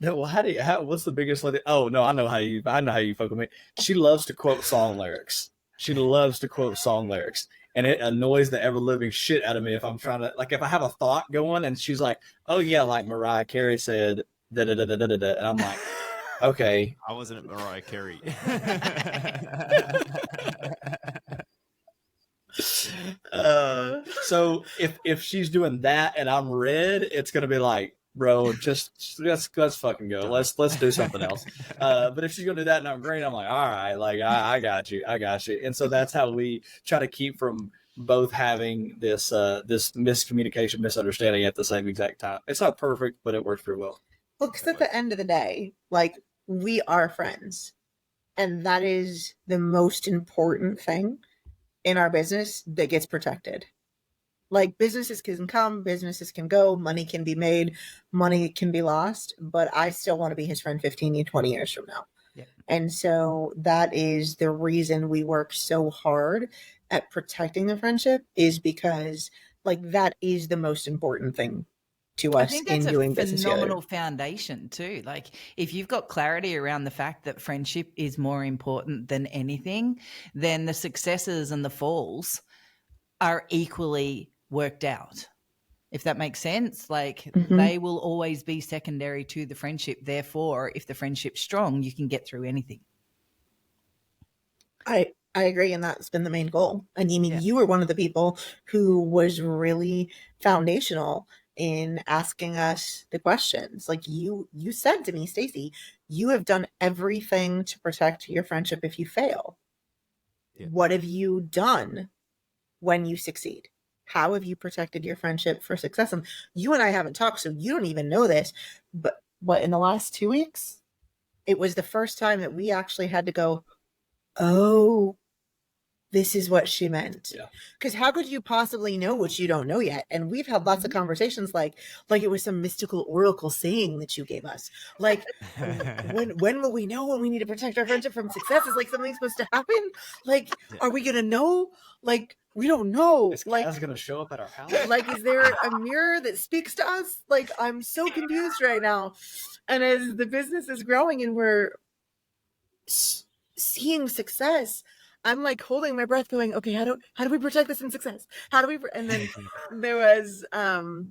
No, well, what's the biggest? Oh no, I know how you fuck with me. She loves to quote song lyrics. And it annoys the ever living shit out of me if I'm trying to, like, if I have a thought going and she's like, oh yeah, like Mariah Carey said, da da da da da da, and I'm like, Okay. I wasn't at Mariah Carey. So if she's doing that and I'm red, it's gonna be like, bro, just let's fucking go. Let's do something else. But if she's gonna do that and I'm green, I'm like, all right, like I got you. And so that's how we try to keep from both having this this miscommunication, misunderstanding at the same exact time. It's not perfect, but it works pretty well. Well, because at the end of the day, like, we are friends, and that is the most important thing in our business that gets protected. Like, businesses can come, businesses can go, money can be made, money can be lost, but I still want to be his friend 15, 20 years from now. Yeah. And so that is the reason we work so hard at protecting the friendship, is because, like, that is the most important thing to us in doing business together. Phenomenal foundation too. Like, if you've got clarity around the fact that friendship is more important than anything, then the successes and the falls are equally worked out. If that makes sense, like, they will always be secondary to the friendship. Therefore, if the friendship's strong, you can get through anything. I agree, and that's been the main goal. And I mean, you were one of the people who was really foundational in asking us the questions. Like, you said to me, Stacey, you have done everything to protect your friendship if you fail. Yeah. What have you done when you succeed? How have you protected your friendship for success? And you and I haven't talked, so you don't even know this, but in the last 2 weeks, it was the first time that we actually had to go, oh, this is what she meant. Because how could you possibly know what you don't know yet? And we've had lots of conversations like it was some mystical oracle saying that you gave us. Like, when will we know when we need to protect our friendship from success? Is like something supposed to happen? Like, are we going to know? Like, we don't know. Is like, Kaz going to show up at our house? Like, is there a mirror that speaks to us? Like, I'm so confused right now. And as the business is growing and we're seeing success, I'm like holding my breath going, okay, how do we protect this in success? How do we, and then there was,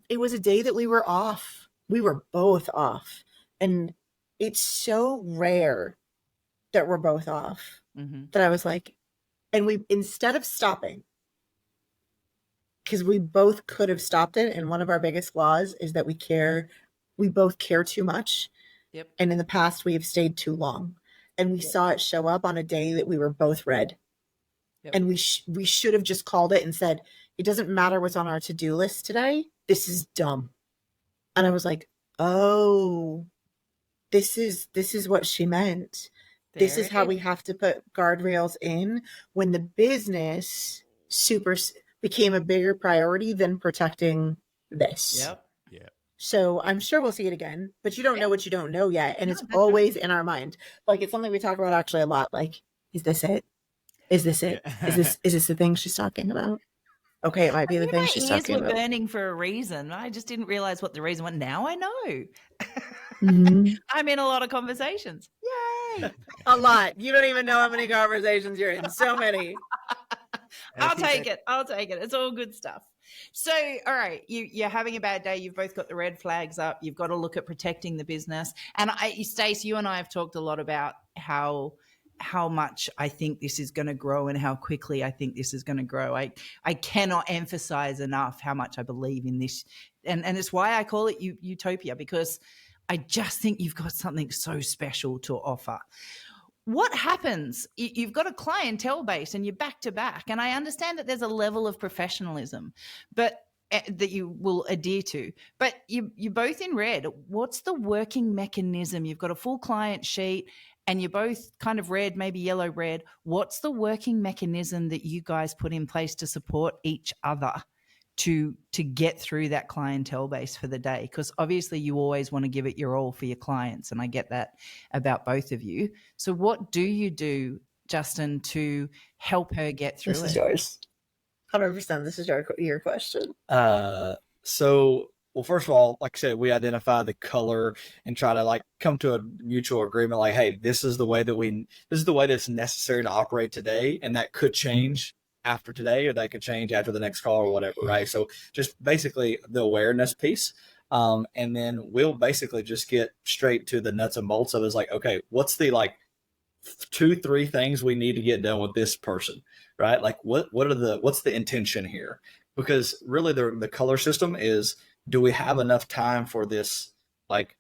it was a day that we were off. We were both off. And it's so rare that we're both off that I was like, and we, instead of stopping, because we both could have stopped it. And one of our biggest flaws is that we both care too much. Yep. And in the past, we have stayed too long. And we saw it show up on a day that we were both red. Yep. And we should have just called it and said, it doesn't matter what's on our to-do list today. This is dumb. And I was like, oh, this is what she meant. This is how we have to put guardrails in when the business became a bigger priority than protecting this. Yep. Yeah. So I'm sure we'll see it again, but you don't know what you don't know yet. And it's always in our mind. Like, it's something we talk about actually a lot. Like, is this it? Is this it? Is this the thing she's talking about? Okay, it might be the thing she's talking about. My ears were burning for a reason. I just didn't realize what the reason was. Now I know. I'm in a lot of conversations. Yay! A lot. You don't even know how many conversations you're in. So many. I'll take it. It's all good stuff. So, all right, you're having a bad day. You've both got the red flags up. You've got to look at protecting the business. And Stacey, you and I have talked a lot about how much I think this is going to grow and how quickly I think this is going to grow. I cannot emphasize enough how much I believe in this. And it's why I call it Utopia, because I just think you've got something so special to offer. What happens? You've got a clientele base and you're back to back. And I understand that there's a level of professionalism that you will adhere to, but you're both in red. What's the working mechanism? You've got a full client sheet and you're both kind of red, maybe yellow red. What's the working mechanism that you guys put in place to support each other to get through that clientele base for the day? Because obviously you always want to give it your all for your clients, and I get that about both of you. So what do you do, Justin, to help her get through it? This is yours. 100%. This is your question. Well, first of all, like I said, we identify the color and try to come to a mutual agreement. Like, hey, this is the way that's necessary to operate today, and that could change after today, or that could change after the next call or whatever, right? So just basically the awareness piece. And then we'll basically just get straight to the nuts and bolts of it. It's like, okay, what's the like 2-3 things we need to get done with this person, right? Like what's the intention here? Because really the color system is, do we have enough time for this like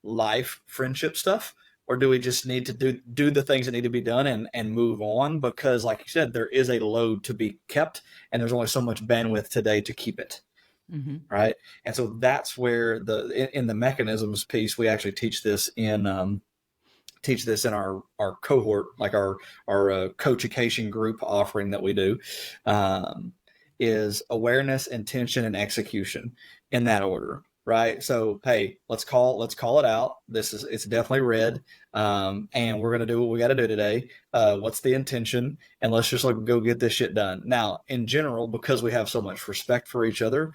life friendship stuff, or do we just need to do the things that need to be done and move on? Because like you said, there is a load to be kept, and there's only so much bandwidth today to keep it. Mm-hmm. Right. And so that's where in the mechanisms piece, we actually teach this in our cohort, like our coachication group offering that we do, is awareness, intention, and execution in that order. Right. So, hey, let's call it out. It's definitely red. And we're going to do what we got to do today. What's the intention? And let's just go get this shit done. Now, in general, because we have so much respect for each other,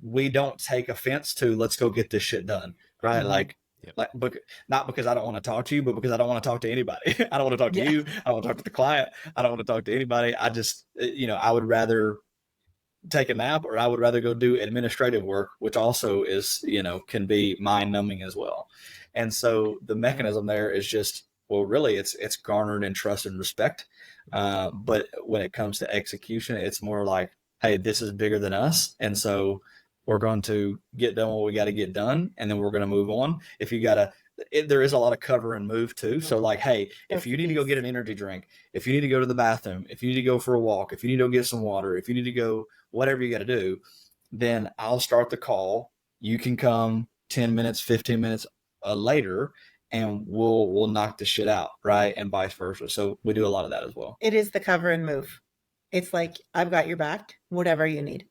we don't take offense to let's go get this shit done. Right. Mm-hmm. Not because I don't want to talk to you, but because I don't want to talk to anybody. I don't want to talk to you. I don't want to talk to the client. I don't want to talk to anybody. I just, I would rather take a nap, or I would rather go do administrative work, which also is, can be mind numbing as well. And so the mechanism there is just, well, really it's garnered in trust and respect. But when it comes to execution, it's more like, hey, this is bigger than us. And so we're going to get done what we got to get done, and then we're going to move on. If you got to, there is a lot of cover and move too. So like, hey, if you need to go get an energy drink, if you need to go to the bathroom, if you need to go for a walk, if you need to go get some water, if you need to go, whatever you got to do, then I'll start the call. You can come 10 minutes, 15 minutes later, and we'll knock the shit out. Right. And vice versa. So we do a lot of that as well. It is the cover and move. It's like, I've got your back, whatever you need.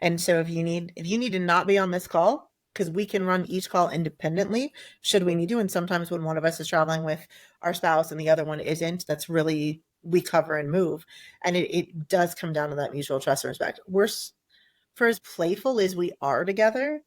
And so if you need to not be on this call, because we can run each call independently, should we need to. And sometimes when one of us is traveling with our spouse and the other one isn't, that's really, we cover and move. And it does come down to that mutual trust and respect. For as playful as we are together,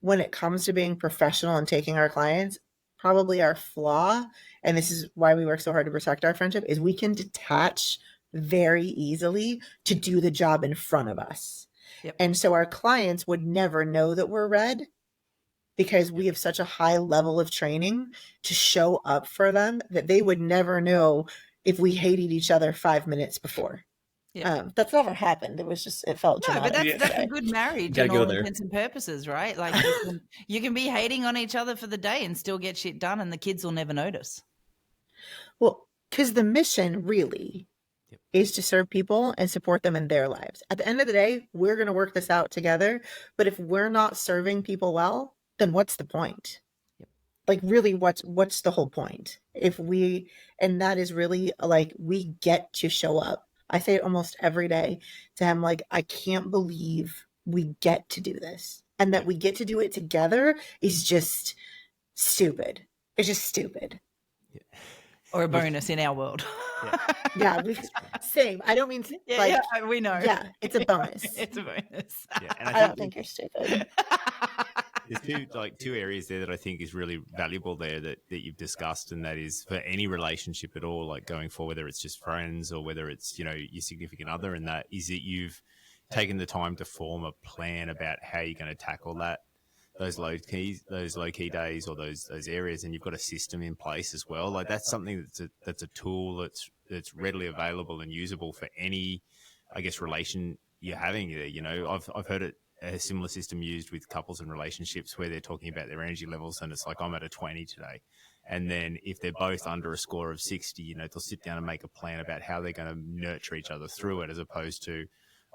when it comes to being professional and taking our clients, probably our flaw, and this is why we work so hard to protect our friendship, is we can detach very easily to do the job in front of us. Yep. And so our clients would never know that we're red, because we have such a high level of training to show up for them that they would never know if we hated each other 5 minutes before. Yeah. That's never happened. It felt no, but dramatic. that's a good marriage in all intents and purposes, right? Like you can be hating on each other for the day and still get shit done, and the kids will never notice. Well, because the mission really is to serve people and support them in their lives. At the end of the day, we're going to work this out together. But if we're not serving people well, then what's the point? Like, really, what's the whole point? And that is really like, we get to show up. I say it almost every day to him, like, I can't believe we get to do this. And that we get to do it together is just stupid. It's just stupid. Yeah. Or a bonus in our world. Yeah, same. I don't mean we know. Yeah, it's a bonus. It's a bonus. Yeah, and I don't think you're stupid. There's two areas there that I think is really valuable there that you've discussed, and that is for any relationship at all, like going forward, whether it's just friends or whether it's, your significant other, and that is that you've taken the time to form a plan about how you're going to tackle those low key days or those areas, and you've got a system in place as well. Like that's something that's a tool that's readily available and usable for any, I guess, relation you're having. I've heard a similar system used with couples and relationships where they're talking about their energy levels, and it's like, I'm at a 20 today. And then if they're both under a score of 60, they'll sit down and make a plan about how they're going to nurture each other through it, as opposed to,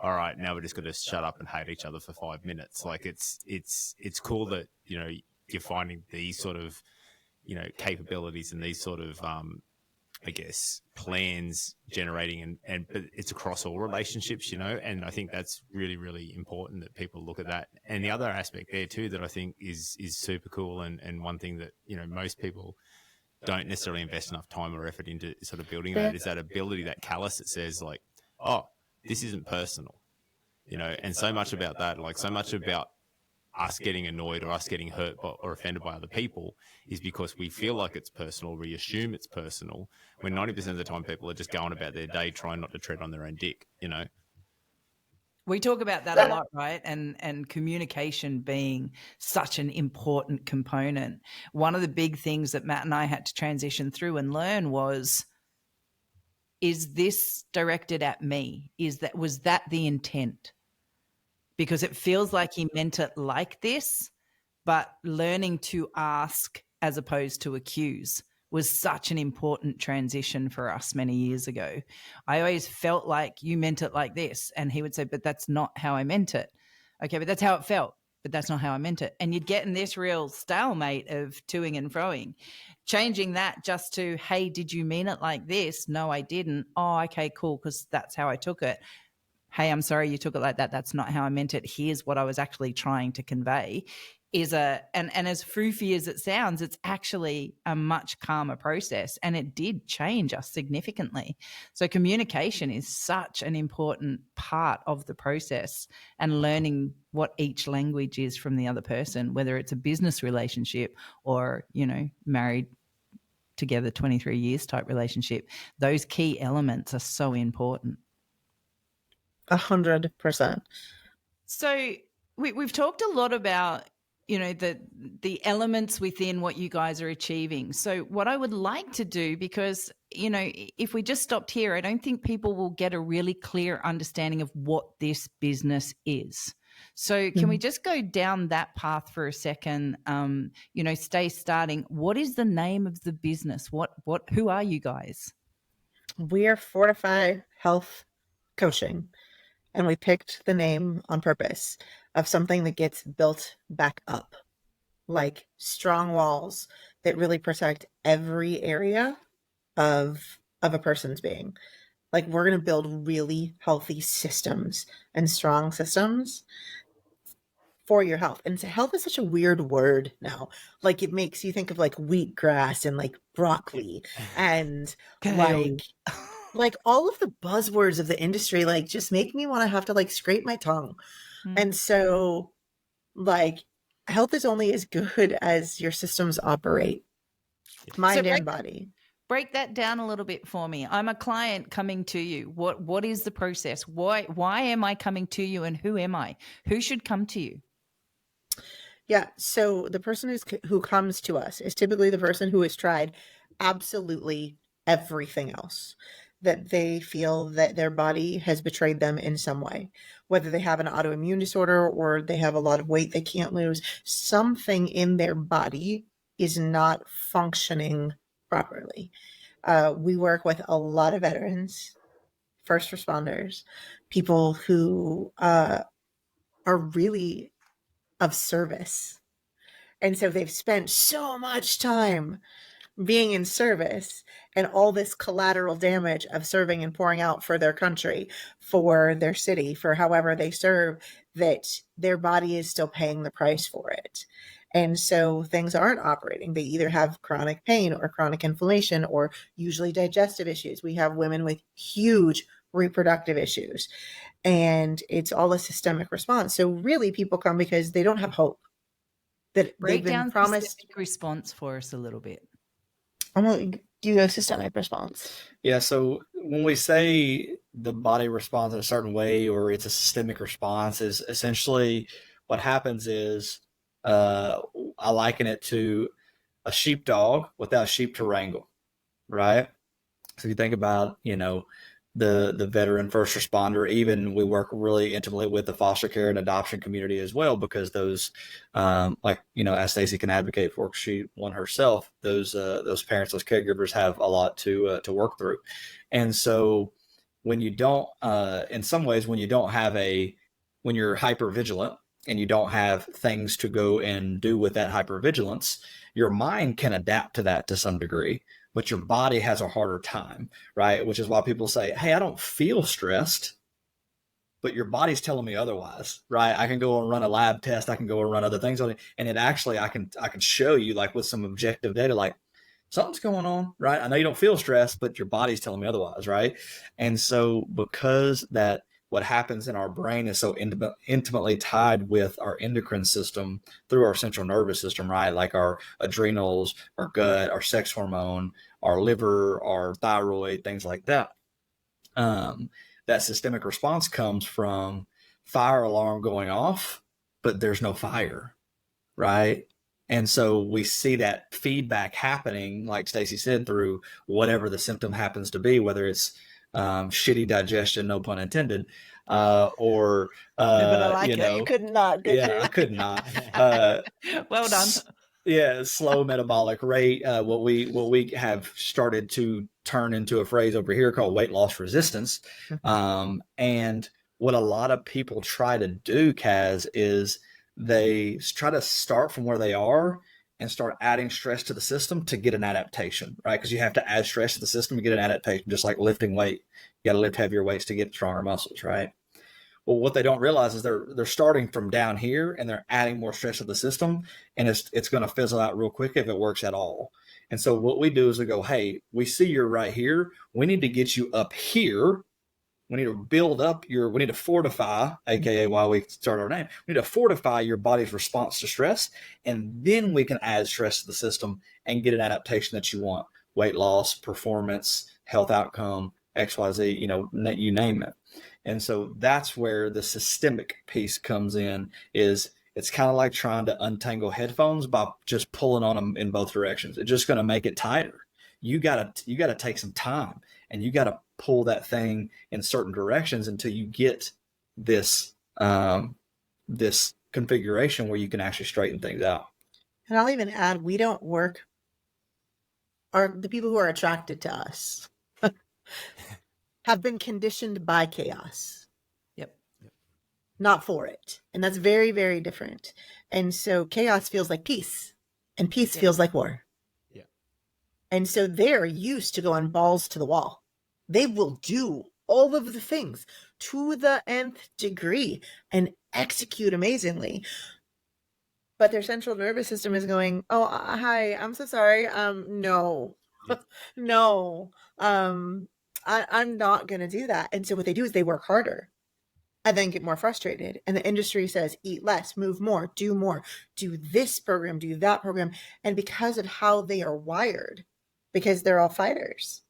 all right, now we're just going to shut up and hate each other for 5 minutes. Like it's cool that, you're finding these sort of, capabilities and these sort of, I guess, plans generating but it's across all relationships, and I think that's really, really important that people look at that. And the other aspect there too, that I think is super cool. And one thing that, most people don't necessarily invest enough time or effort into sort of building that is that ability, that callus that says like, oh, this isn't personal, and so much about that, like so much about us getting annoyed or us getting hurt or offended by other people is because we feel like it's personal, we assume it's personal, when 90% of the time people are just going about their day trying not to tread on their own dick, We talk about that a lot, right? And communication being such an important component. One of the big things that Matt and I had to transition through and learn was, is this directed at me? Was that the intent? Because it feels like he meant it like this, but learning to ask as opposed to accuse was such an important transition for us many years ago. I always felt like you meant it like this. And he would say, but that's not how I meant it. Okay, but that's how it felt, but that's not how I meant it. And you'd get in this real stalemate of toing and froing. Changing that just to, hey, did you mean it like this? No, I didn't. Oh, okay, cool, because that's how I took it. Hey, I'm sorry you took it like that. That's not how I meant it. Here's what I was actually trying to convey. And as foofy as it sounds, it's actually a much calmer process, and it did change us significantly. So communication is such an important part of the process, and learning what each language is from the other person, whether it's a business relationship or, married together 23 years type relationship. Those key elements are so important. 100%. So we've talked a lot about, the elements within what you guys are achieving. So what I would like to do, because, if we just stopped here, I don't think people will get a really clear understanding of what this business is. So can we just go down that path for a second? Stay starting. What is the name of the business? Who are you guys? We are Fortify Health Coaching. And we picked the name on purpose of something that gets built back up, like strong walls that really protect every area of a person's being. Like, we're going to build really healthy systems and strong systems for your health. And health is such a weird word now. Like, it makes you think of like wheatgrass and like broccoli and like all of the buzzwords of the industry, like, just make me want to have to like scrape my tongue. And so, like, health is only as good as your systems operate. Mind and body. Break that down a little bit for me. I'm a client coming to you. What is the process? Why am I coming to you, and who am I? Who should come to you? Yeah. So the person who comes to us is typically the person who has tried absolutely everything else, that they feel that their body has betrayed them in some way, whether they have an autoimmune disorder or they have a lot of weight they can't lose. Something in their body is not functioning properly. We work with a lot of veterans, first responders, people who are really of service. And so they've spent so much time being in service, and all this collateral damage of serving and pouring out for their country, for their city, for however they serve, that their body is still paying the price for it. And so things aren't operating. They either have chronic pain or chronic inflammation, or usually digestive issues. We have women with huge reproductive issues, and it's all a systemic response. So really, people come because they don't have hope, that Break they've been down promised. Systemic response for us a little bit. I'm going to do a systemic response. Yeah, so when we say the body responds in a certain way, or it's a systemic response, is essentially what happens is, I liken it to a sheepdog without sheep to wrangle, right? So if you think about, the veteran first responder, even we work really intimately with the foster care and adoption community as well, because those, as Stacey can advocate for, she one herself, those parents, those caregivers have a lot to work through. And so when you don't, in some ways, when you're hyper vigilant and you don't have things to go and do with that hypervigilance, your mind can adapt to that to some degree, but your body has a harder time, right? Which is why people say, hey, I don't feel stressed, but your body's telling me otherwise, right? I can go and run a lab test. I can go and run other things on it. And it actually, I can show you, like, with some objective data, like, something's going on, right? I know you don't feel stressed, but your body's telling me otherwise, right? And so because that what happens in our brain is so intimately tied with our endocrine system through our central nervous system, right? Like our adrenals, our gut, our sex hormone, our liver, our thyroid, things like that. That systemic response comes from fire alarm going off, but there's no fire, right? And so we see that feedback happening, like Stacey said, through whatever the symptom happens to be, whether it's shitty digestion, no pun intended, or But I like you it. know, You could not. Did yeah, you? I could not. Well done. Yeah, slow metabolic rate. What we have started to turn into a phrase over here called weight loss resistance. And what a lot of people try to do, Kaz, is they try to start from where they are and start adding stress to the system to get an adaptation, right? Because you have to add stress to the system to get an adaptation, just like lifting weight. You got to lift heavier weights to get stronger muscles, right? Well, what they don't realize is they're starting from down here and they're adding more stress to the system, and it's going to fizzle out real quick if it works at all. And so what we do is we go, hey, we see you're right here. We need to get you up here. We need to build up we need to fortify, aka why we start our name. We need to fortify your body's response to stress, and then we can add stress to the system and get an adaptation that you want: weight loss, performance, health outcome, XYZ, you name it. And so that's where the systemic piece comes in. It's kind of like trying to untangle headphones by just pulling on them in both directions. It's just going to make it tighter. You gotta take some time, and you gotta pull that thing in certain directions until you get this this configuration where you can actually straighten things out. And I'll even add, we don't work, or the people who are attracted to us have been conditioned by chaos. Yep. Not for it. And that's very, very different. And so chaos feels like peace, and peace feels like war. Yeah. And so they're used to going balls to the wall. They will do all of the things to the nth degree and execute amazingly. But their central nervous system is going, oh, hi, I'm so sorry. No, no, I'm not going to do that. And so what they do is they work harder and then get more frustrated. And the industry says, eat less, move more, do this program, do that program. And because of how they are wired, because they're all fighters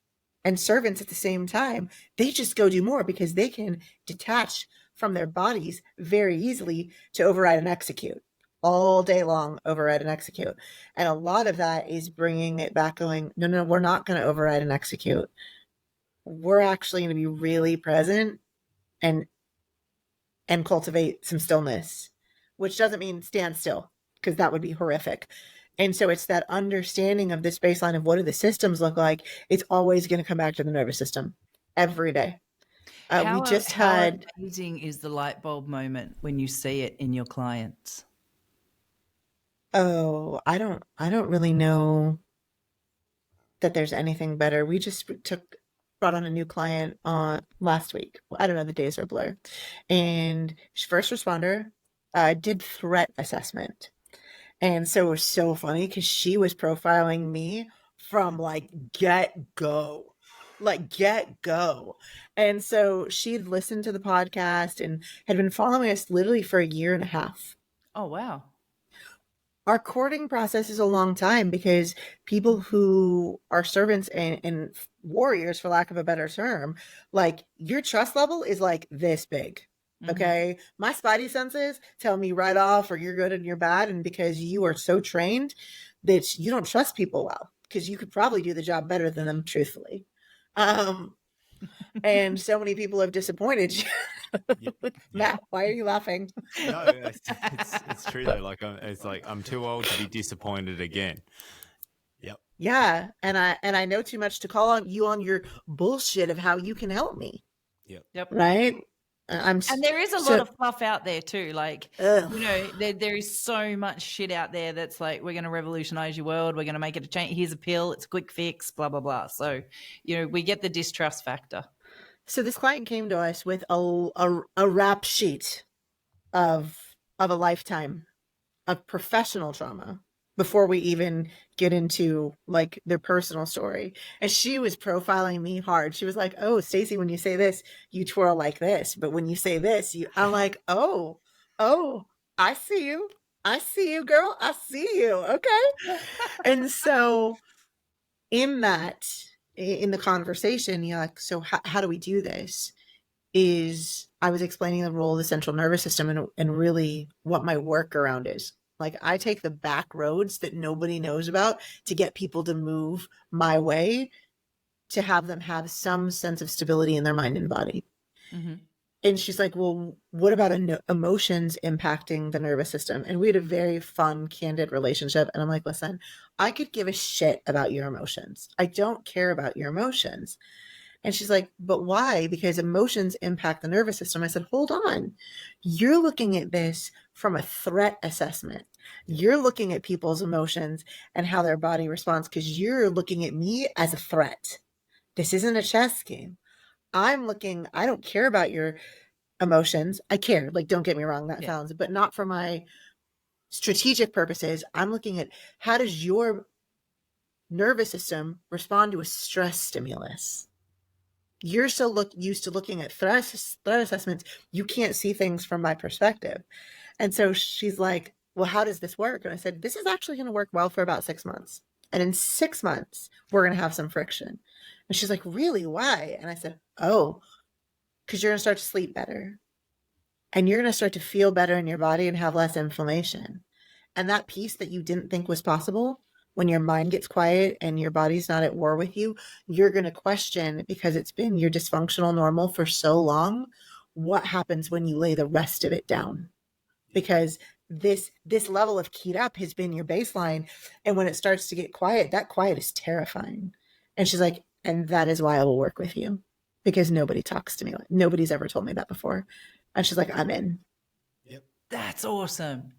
and servants at the same time, they just go do more because they can detach from their bodies very easily to override and execute. All day long, override and execute. And a lot of that is bringing it back, going, no, we're not going to override and execute. We're actually going to be really present and cultivate some stillness, which doesn't mean stand still, because that would be horrific. And so it's that understanding of this baseline of what do the systems look like. It's always going to come back to the nervous system every day. How amazing is the light bulb moment when you see it in your clients? Oh, I don't really know that there's anything better. We just brought on a new client last week. I don't know, the days are a blur. And first responder did threat assessment. And so it was so funny because she was profiling me from get go. And so she'd listened to the podcast and had been following us literally for 1.5 years. Oh, wow. Our courting process is a long time because people who are servants and warriors, for lack of a better term, your trust level is this big. Okay. My spidey senses tell me right off, or you're good and you're bad. And because you are so trained that you don't trust people well, because you could probably do the job better than them, truthfully. And so many people have disappointed you. Matt, why are you laughing? No, it's true though. I'm too old to be disappointed again. Yep. Yeah, and I know too much to call on you on your bullshit of how you can help me. Yep. Right. And there is a lot of fluff out there too. There is so much shit out there that's we're going to revolutionize your world. We're going to make it a change. Here's a pill. It's a quick fix, blah, blah, blah. So, we get the distrust factor. So this client came to us with a rap sheet of a lifetime of professional trauma before we even get into their personal story. And she was profiling me hard. She was like, oh, Stacey, when you say this, you twirl like this. But when you say this, I'm like, oh, I see you. I see you, girl. I see you. Okay. And so in the conversation, you're like, so how do we do this? Is I was explaining the role of the central nervous system and really what my work around is. Like, I take the back roads that nobody knows about to get people to move my way, to have them have some sense of stability in their mind and body. Mm-hmm. And she's like, well, what about emotions impacting the nervous system? And we had a very fun, candid relationship. And I'm like, listen, I could give a shit about your emotions. I don't care about your emotions. And she's like, but why? Because emotions impact the nervous system. I said, hold on. You're looking at this from a threat assessment. You're looking at people's emotions and how their body responds because you're looking at me as a threat. This isn't a chess game. I don't care about your emotions. I care. Like, don't get me wrong, that sounds, but not for my strategic purposes. I'm looking at how does your nervous system respond to a stress stimulus? You're so used to looking at threat assessments. You can't see things from my perspective. And so she's like, well, how does this work? And I said, this is actually going to work well for about 6 months. And in 6 months, we're going to have some friction. And she's like, really? Why? And I said, oh, because you're going to start to sleep better. And you're going to start to feel better in your body and have less inflammation. And that piece that you didn't think was possible, when your mind gets quiet and your body's not at war with you, you're going to question, because it's been your dysfunctional normal for so long, what happens when you lay the rest of it down? Because this level of keyed up has been your baseline. And when it starts to get quiet, that quiet is terrifying. And she's like, and that is why I will work with you, because nobody talks to me. Nobody's ever told me that before. And she's like, I'm in. Yep. That's awesome.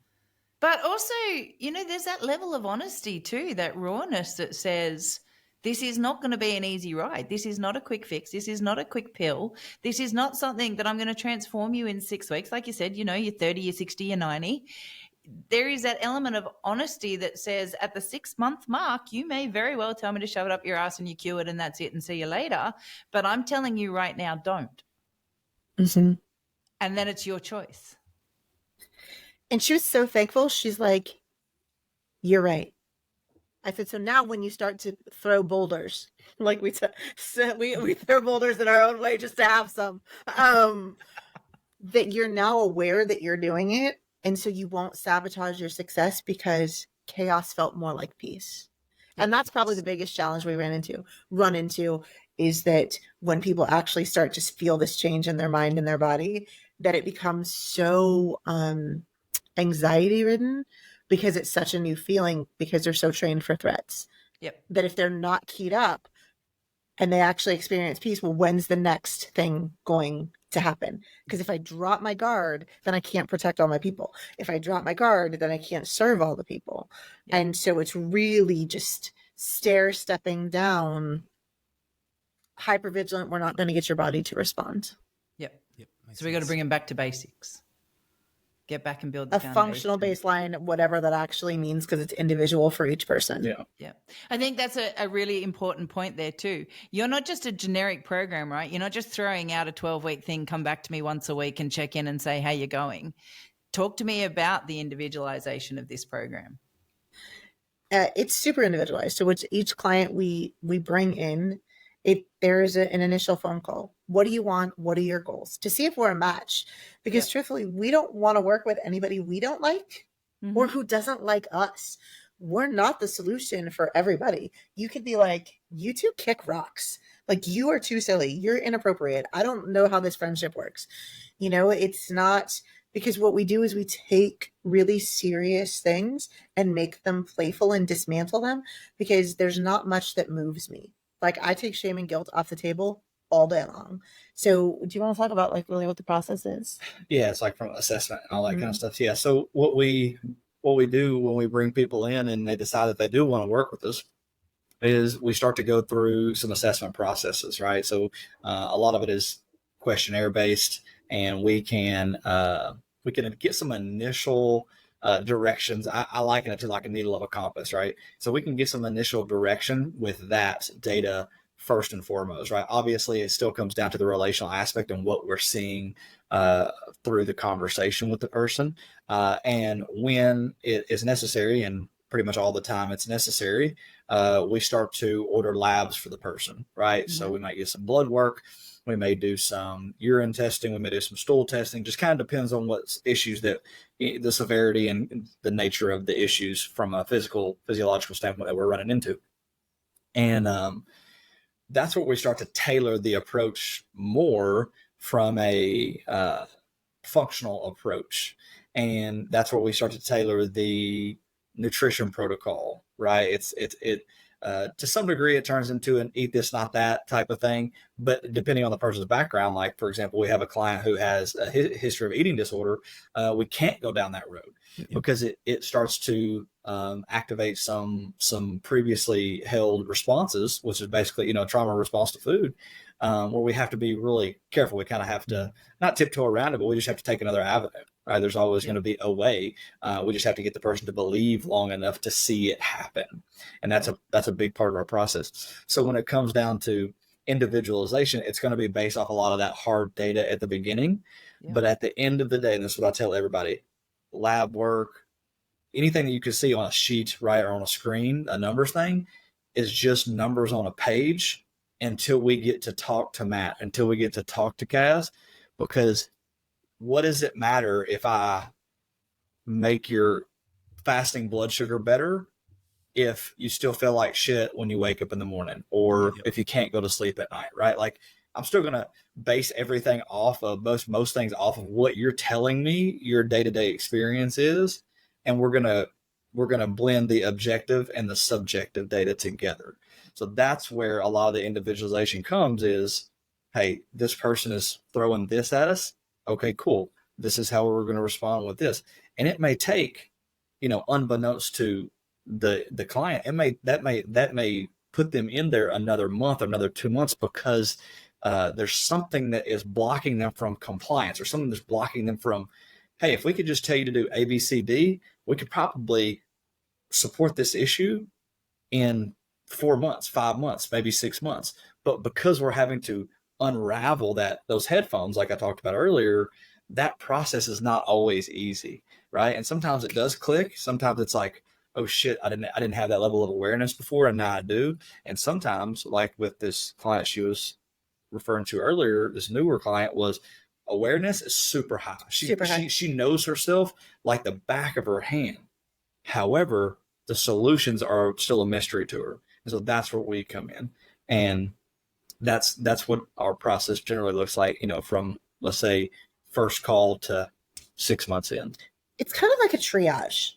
But also, there's that level of honesty too, that rawness that says, this is not going to be an easy ride. This is not a quick fix. This is not a quick pill. This is not something that I'm going to transform you in 6 weeks. Like you said, you're 30, you're 60, you're 90. There is that element of honesty that says at the 6-month mark, you may very well tell me to shove it up your ass and you cue it and that's it and see you later. But I'm telling you right now, don't. Mm-hmm. And then it's your choice. And she was so thankful. She's like, you're right. I said, so now when you start to throw boulders, like we throw boulders in our own way just to have some, that you're now aware that you're doing it. And so you won't sabotage your success because chaos felt more like peace. And that's probably the biggest challenge we run into is that when people actually start to feel this change in their mind and their body, that it becomes so anxiety ridden because it's such a new feeling, because they're so trained for threats. Yep. That if they're not keyed up and they actually experience peace, well, when's the next thing going to happen? Because if I drop my guard, then I can't protect all my people. If I drop my guard, then I can't serve all the people. Yep. And so it's really just stepping down, hypervigilant. We're not going to get your body to respond. Yep. So we got to bring them back to basics. Get back and build the foundation. Functional baseline, whatever that actually means, because it's individual for each person. Yeah. I think that's a really important point there too. You're not just a generic program, right? You're not just throwing out a 12-week thing, come back to me once a week and check in and say how you're going. Talk to me about the individualization of this program. It's super individualized. So with each client we bring in, there is an initial phone call. What do you want? What are your goals? To see if we're a match. Because truthfully, we don't want to work with anybody we don't like or who doesn't like us. We're not the solution for everybody. You could be like, you two kick rocks. Like, you are too silly. You're inappropriate. I don't know how this friendship works. It's not, because what we do is we take really serious things and make them playful and dismantle them, because there's not much that moves me. Like, I take shame and guilt off the table all day long. So do you want to talk about really what the process is? Yeah, it's like from assessment and all that kind of stuff. Yeah. So what we do when we bring people in and they decide that they do want to work with us is we start to go through some assessment processes, right? So a lot of it is questionnaire based, and we can get some initial directions. I liken it to like a needle of a compass, right? So we can get some initial direction with that data first and foremost, right? Obviously, it still comes down to the relational aspect and what we're seeing through the conversation with the person. And when it is necessary, and pretty much all the time it's necessary, we start to order labs for the person, right? So we might get some blood work. We may do some urine testing. We may do some stool testing. Just kind of depends on what issues that the severity and the nature of the issues from a physiological standpoint that we're running into. And that's what we start to tailor the approach more from a functional approach. And that's where we start to tailor the nutrition protocol, right? It to some degree, it turns into an eat this, not that type of thing. But depending on the person's background, like, for example, we have a client who has a history of eating disorder. We can't go down that road because it starts to activate some previously held responses, which is basically, trauma response to food, where we have to be really careful. We kind of have to not tiptoe around it, but we just have to take another avenue. Right? There's always going to be a way. We just have to get the person to believe long enough to see it happen, and that's a big part of our process. So when it comes down to individualization, it's going to be based off a lot of that hard data at the beginning, but at the end of the day, and this is what I tell everybody: lab work, anything that you can see on a sheet, right, or on a screen, a numbers thing, is just numbers on a page until we get to talk to Matt, until we get to talk to Kaz, because what does it matter if I make your fasting blood sugar better if you still feel like shit when you wake up in the morning, or if you can't go to sleep at night, right? Like, I'm still going to base everything off of most things off of what you're telling me your day-to-day experience is. And we're going to blend the objective and the subjective data together. So that's where a lot of the individualization comes is, hey, this person is throwing this at us. Okay, cool. This is how we're going to respond with this. And it may take, unbeknownst to the client, that may put them in there another month, another 2 months, because there's something that is blocking them from compliance, or something that's blocking them from, hey, if we could just tell you to do A, B, C, D, we could probably support this issue in 4 months, 5 months, maybe 6 months. But because we're having to unravel those headphones, like I talked about earlier, that process is not always easy, right? And sometimes it does click. Sometimes it's like, oh shit, I didn't have that level of awareness before, and now I do. And sometimes, like with this client she was referring to earlier, this newer client, was awareness is super high. She knows herself like the back of her hand. However, the solutions are still a mystery to her. And so that's where we come in. And that's what our process generally looks like, from, let's say, first call to 6 months in. It's kind of like a triage,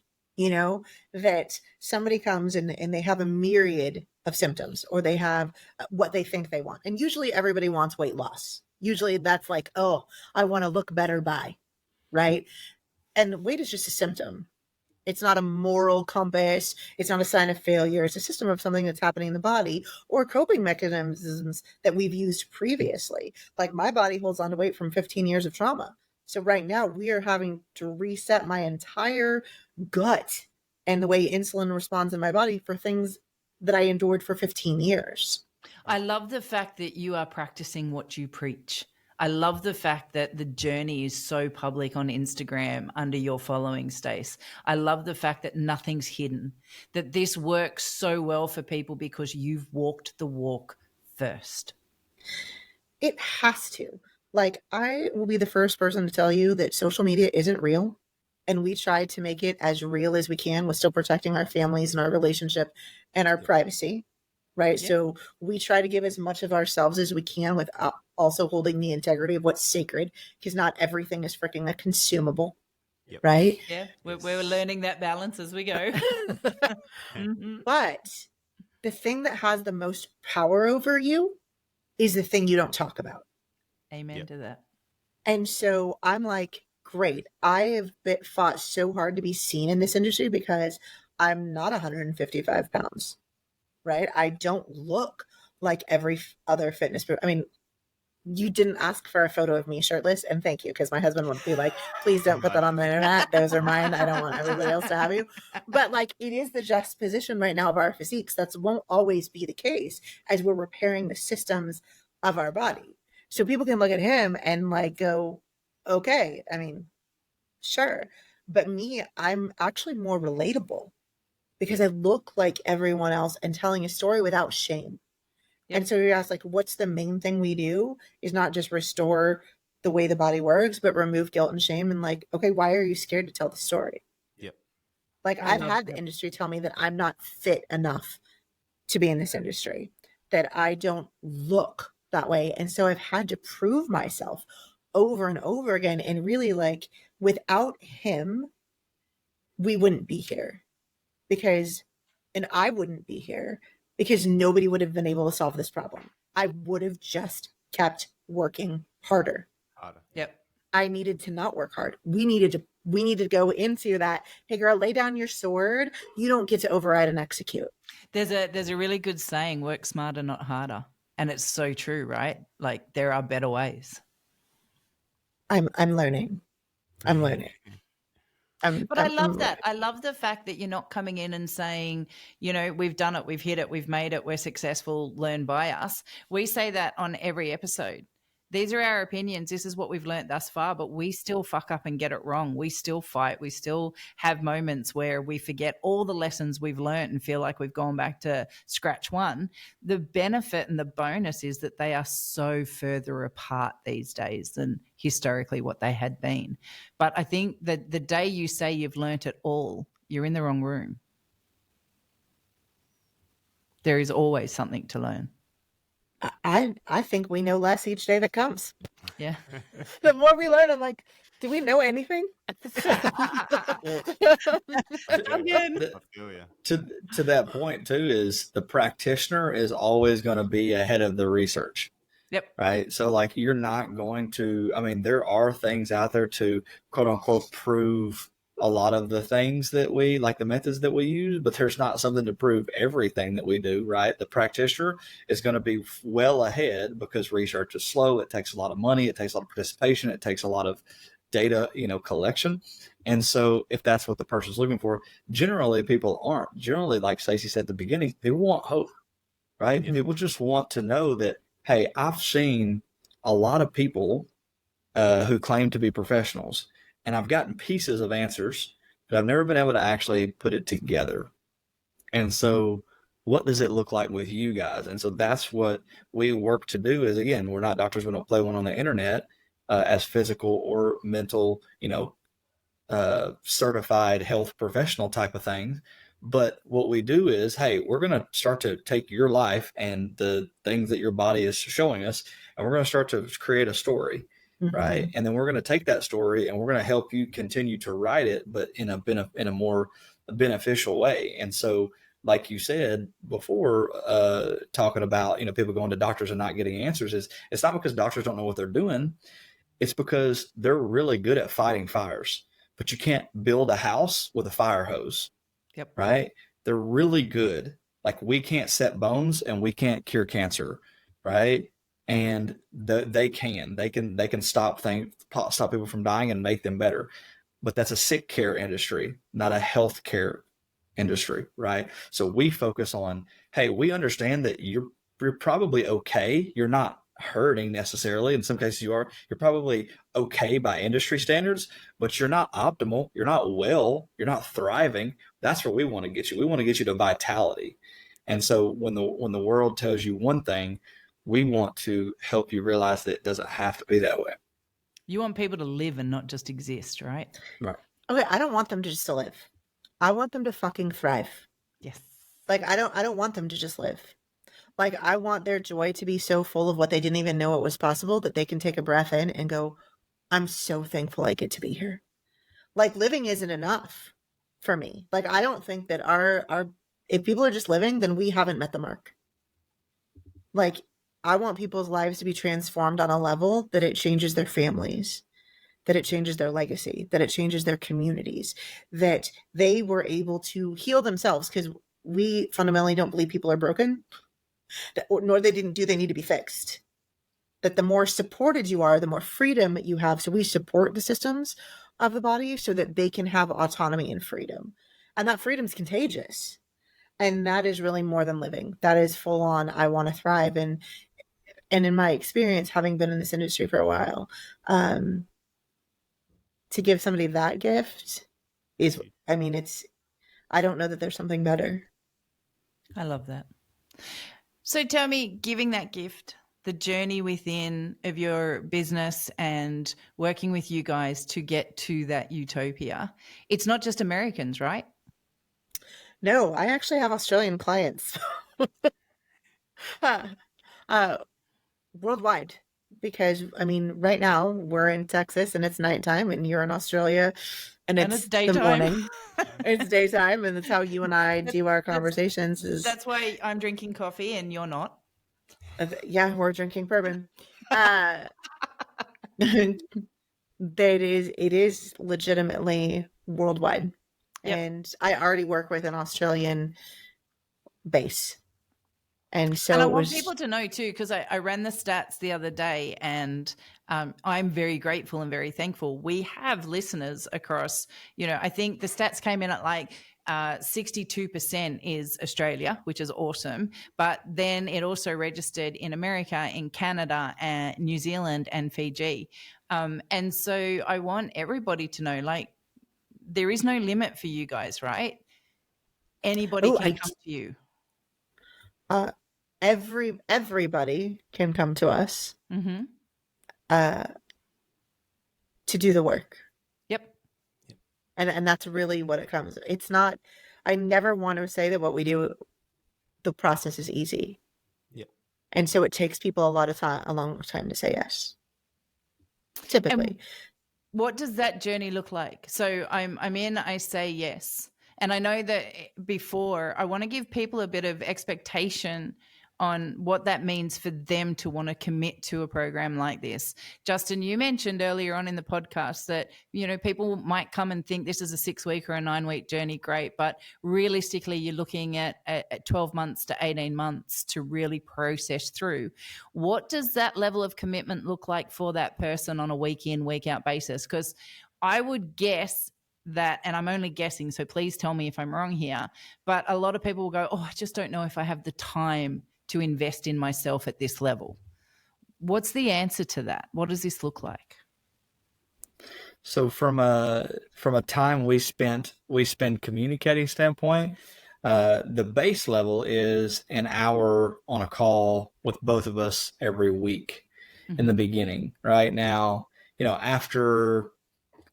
that somebody comes and they have a myriad of symptoms, or they have what they think they want. And usually everybody wants weight loss. Usually that's like, oh, I want to look better by, right? And weight is just a symptom. It's not a moral compass. It's not a sign of failure. It's a system of something that's happening in the body, or coping mechanisms that we've used previously. Like, my body holds on to weight from 15 years of trauma. So right now we are having to reset my entire gut and the way insulin responds in my body for things that I endured for 15 years. I love the fact that you are practicing what you preach. I love the fact that the journey is so public on Instagram under your following, Stace. I love the fact that nothing's hidden, that this works so well for people because you've walked the walk first. It has to. Like, I will be the first person to tell you that social media isn't real. And we try to make it as real as we can with still protecting our families and our relationship and our privacy. Right. Yeah. So we try to give as much of ourselves as we can without also holding the integrity of what's sacred, because not everything is freaking a consumable. Yep. Right. Yeah. We're learning that balance as we go. But the thing that has the most power over you is the thing you don't talk about. Amen to that. And so I'm like, great. I have fought so hard to be seen in this industry because I'm not 155 pounds. Right? I don't look like every other fitness. I mean, you didn't ask for a photo of me shirtless, and thank you, because my husband would be like, please don't put that on the internet. Those are mine. I don't want everybody else to have you. But like, it is the juxtaposition right now of our physiques. That won't always be the case as we're repairing the systems of our body. So people can look at him and like go, okay, I mean, sure. But me, I'm actually more relatable, because I look like everyone else and telling a story without shame. Yep. And so you ask, like, what's the main thing we do is not just restore the way the body works, but remove guilt and shame. And like, okay, why are you scared to tell the story? Yep. Like, I I've love had that. the industry tell me that I'm not fit enough to be in this industry, that I don't look that way. And so I've had to prove myself over and over again. And really, like, without him, we wouldn't be here and I wouldn't be here because nobody would have been able to solve this problem. I would have just kept working harder. Harder. Yep. I needed to not work hard. We needed to go into that. Hey girl, lay down your sword. You don't get to override and execute. There's a really good saying, work smarter, not harder. And it's so true, right? Like, there are better ways. I'm learning. I'm learning. But I love that. I love the fact that you're not coming in and saying, you know, we've done it, we've hit it, we've made it, we're successful, learn by us. We say that on every episode. These are our opinions. This is what we've learned thus far, but we still fuck up and get it wrong. We still fight. We still have moments where we forget all the lessons we've learned and feel like we've gone back to scratch one. The benefit and the bonus is that they are so further apart these days than historically what they had been. But I think that the day you say you've learnt it all, you're in the wrong room. There is always something to learn. I think we know less each day that comes. Yeah. The more we learn, I'm like, do we know anything? Again. I feel you. To that point too, is the practitioner is always going to be ahead of the research. Yep. Right. So like, you're not going to, I mean, there are things out there to quote unquote prove a lot of the things that we like, the methods that we use, but there's not something to prove everything that we do. Right. The practitioner is going to be well ahead because research is slow. It takes a lot of money. It takes a lot of participation. It takes a lot of data, collection. And so if that's what the person's looking for, generally people aren't. Generally, like Stacey said at the beginning, people want hope, right? Yeah. People just want to know that, hey, I've seen a lot of people who claim to be professionals, and I've gotten pieces of answers, but I've never been able to actually put it together. And so what does it look like with you guys? And so that's what we work to do is, again, we're not doctors. We don't play one on the internet as physical or mental, certified health professional type of things. But what we do is, hey, we're going to start to take your life and the things that your body is showing us, and we're going to start to create a story, right? And then we're going to take that story and we're going to help you continue to write it, but in a more beneficial way. And so, like you said before, talking about, people going to doctors and not getting answers, it's not because doctors don't know what they're doing. It's because they're really good at fighting fires, but you can't build a house with a fire hose. Yep. Right. They're really good. Like, we can't set bones and we can't cure cancer. Right. And they can stop people from dying and make them better. But that's a sick care industry, not a health care industry. Right. So we focus on, hey, we understand that you're probably okay. You're not hurting necessarily. In some cases you're probably okay by industry standards, but you're not optimal. You're not well, you're not thriving. That's where we want to get you. We want to get you to vitality. And so when the world tells you one thing, we want to help you realize that it doesn't have to be that way. You want people to live and not just exist, right? Right. Okay, I don't want them to just to live. I want them to fucking thrive. Yes. Like, I don't want them to just live. Like, I want their joy to be so full of what they didn't even know it was possible that they can take a breath in and go, I'm so thankful I get to be here. Like, living isn't enough for me. Like, I don't think that if people are just living, then we haven't met the mark. Like, I want people's lives to be transformed on a level that it changes their families, that it changes their legacy, that it changes their communities, that they were able to heal themselves, because we fundamentally don't believe people are broken, nor they need to be fixed. That the more supported you are, the more freedom you have. So we support the systems of the body so that they can have autonomy and freedom. And that freedom is contagious. And that is really more than living. That is full on, I want to thrive. And in my experience, having been in this industry for a while, to give somebody that gift is, I don't know that there's something better. I love that. So tell me, giving that gift, the journey within of your business and working with you guys to get to that utopia, it's not just Americans, right? No, I actually have Australian clients. uh, Worldwide. Because I mean, right now we're in Texas and it's nighttime, and you're in Australia and And it's it's the daytime. morning. It's daytime, and that's how you and I do our conversations. That's why I'm drinking coffee and you're not. Yeah, we're drinking bourbon. Uh, it is legitimately worldwide. Yep. And I already work with an Australian base. And so And I want people to know too, because I ran the stats the other day, and I'm very grateful and very thankful. We have listeners across, I think the stats came in at like 62% is Australia, which is awesome. But then it also registered in America, in Canada, and New Zealand, and Fiji. And so I want everybody to know, like, there is no limit for you guys, right? Anybody can come to you. Everybody can come to us Mm-hmm. To do the work. Yep. And that's really what it comes. It's not, I never want to say that what we do, the process is easy. Yep. And so it takes people a long time to say yes. Typically. And what does that journey look like? So I'm in, I say yes. And I know that before, I want to give people a bit of expectation on what that means for them to want to commit to a program like this. Justin, you mentioned earlier on in the podcast that, people might come and think this is a 6-week or a 9-week journey. Great. But realistically, you're looking at 12 months to 18 months to really process through. What does that level of commitment look like for that person on a week in, week out basis? Because I would guess that, and I'm only guessing, so please tell me if I'm wrong here, but a lot of people will go, I just don't know if I have the time to invest in myself at this level. What's the answer to that? What does this look like? So from a time we spend communicating standpoint, the base level is an hour on a call with both of us every week in the beginning. Right now, after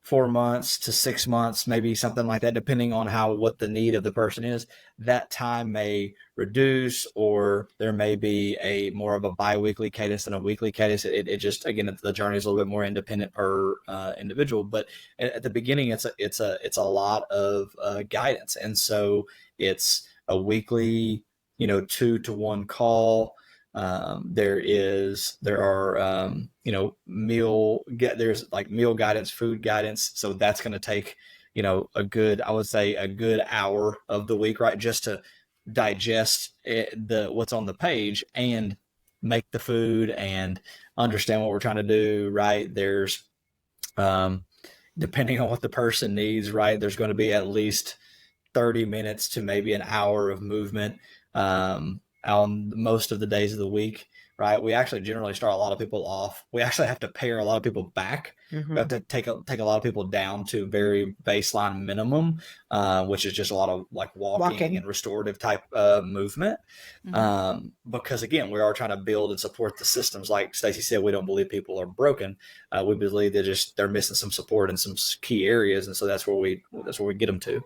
4 months to 6 months, maybe something like that, depending on what the need of the person is, that time may reduce, or there may be a more of a bi-weekly cadence than a weekly cadence. It just, again, the journey is a little bit more independent per individual. But at the beginning, it's a lot of guidance, and so it's a weekly, 2-to-1 call. There's like meal guidance, food guidance. So that's going to take, I would say a good hour of the week, right? Just to digest what's on the page and make the food and understand what we're trying to do. Right. There's, depending on what the person needs, right, there's going to be at least 30 minutes to maybe an hour of movement, on most of the days of the week, right? We actually generally start a lot of people off. We actually have to pare a lot of people back. Mm-hmm. We have to take a lot of people down to very baseline minimum, which is just a lot of like walking. And restorative type movement. Because again, we are trying to build and support the systems. Like Stacey said, we don't believe people are broken. We believe they're missing some support in some key areas, and so that's where we get them to.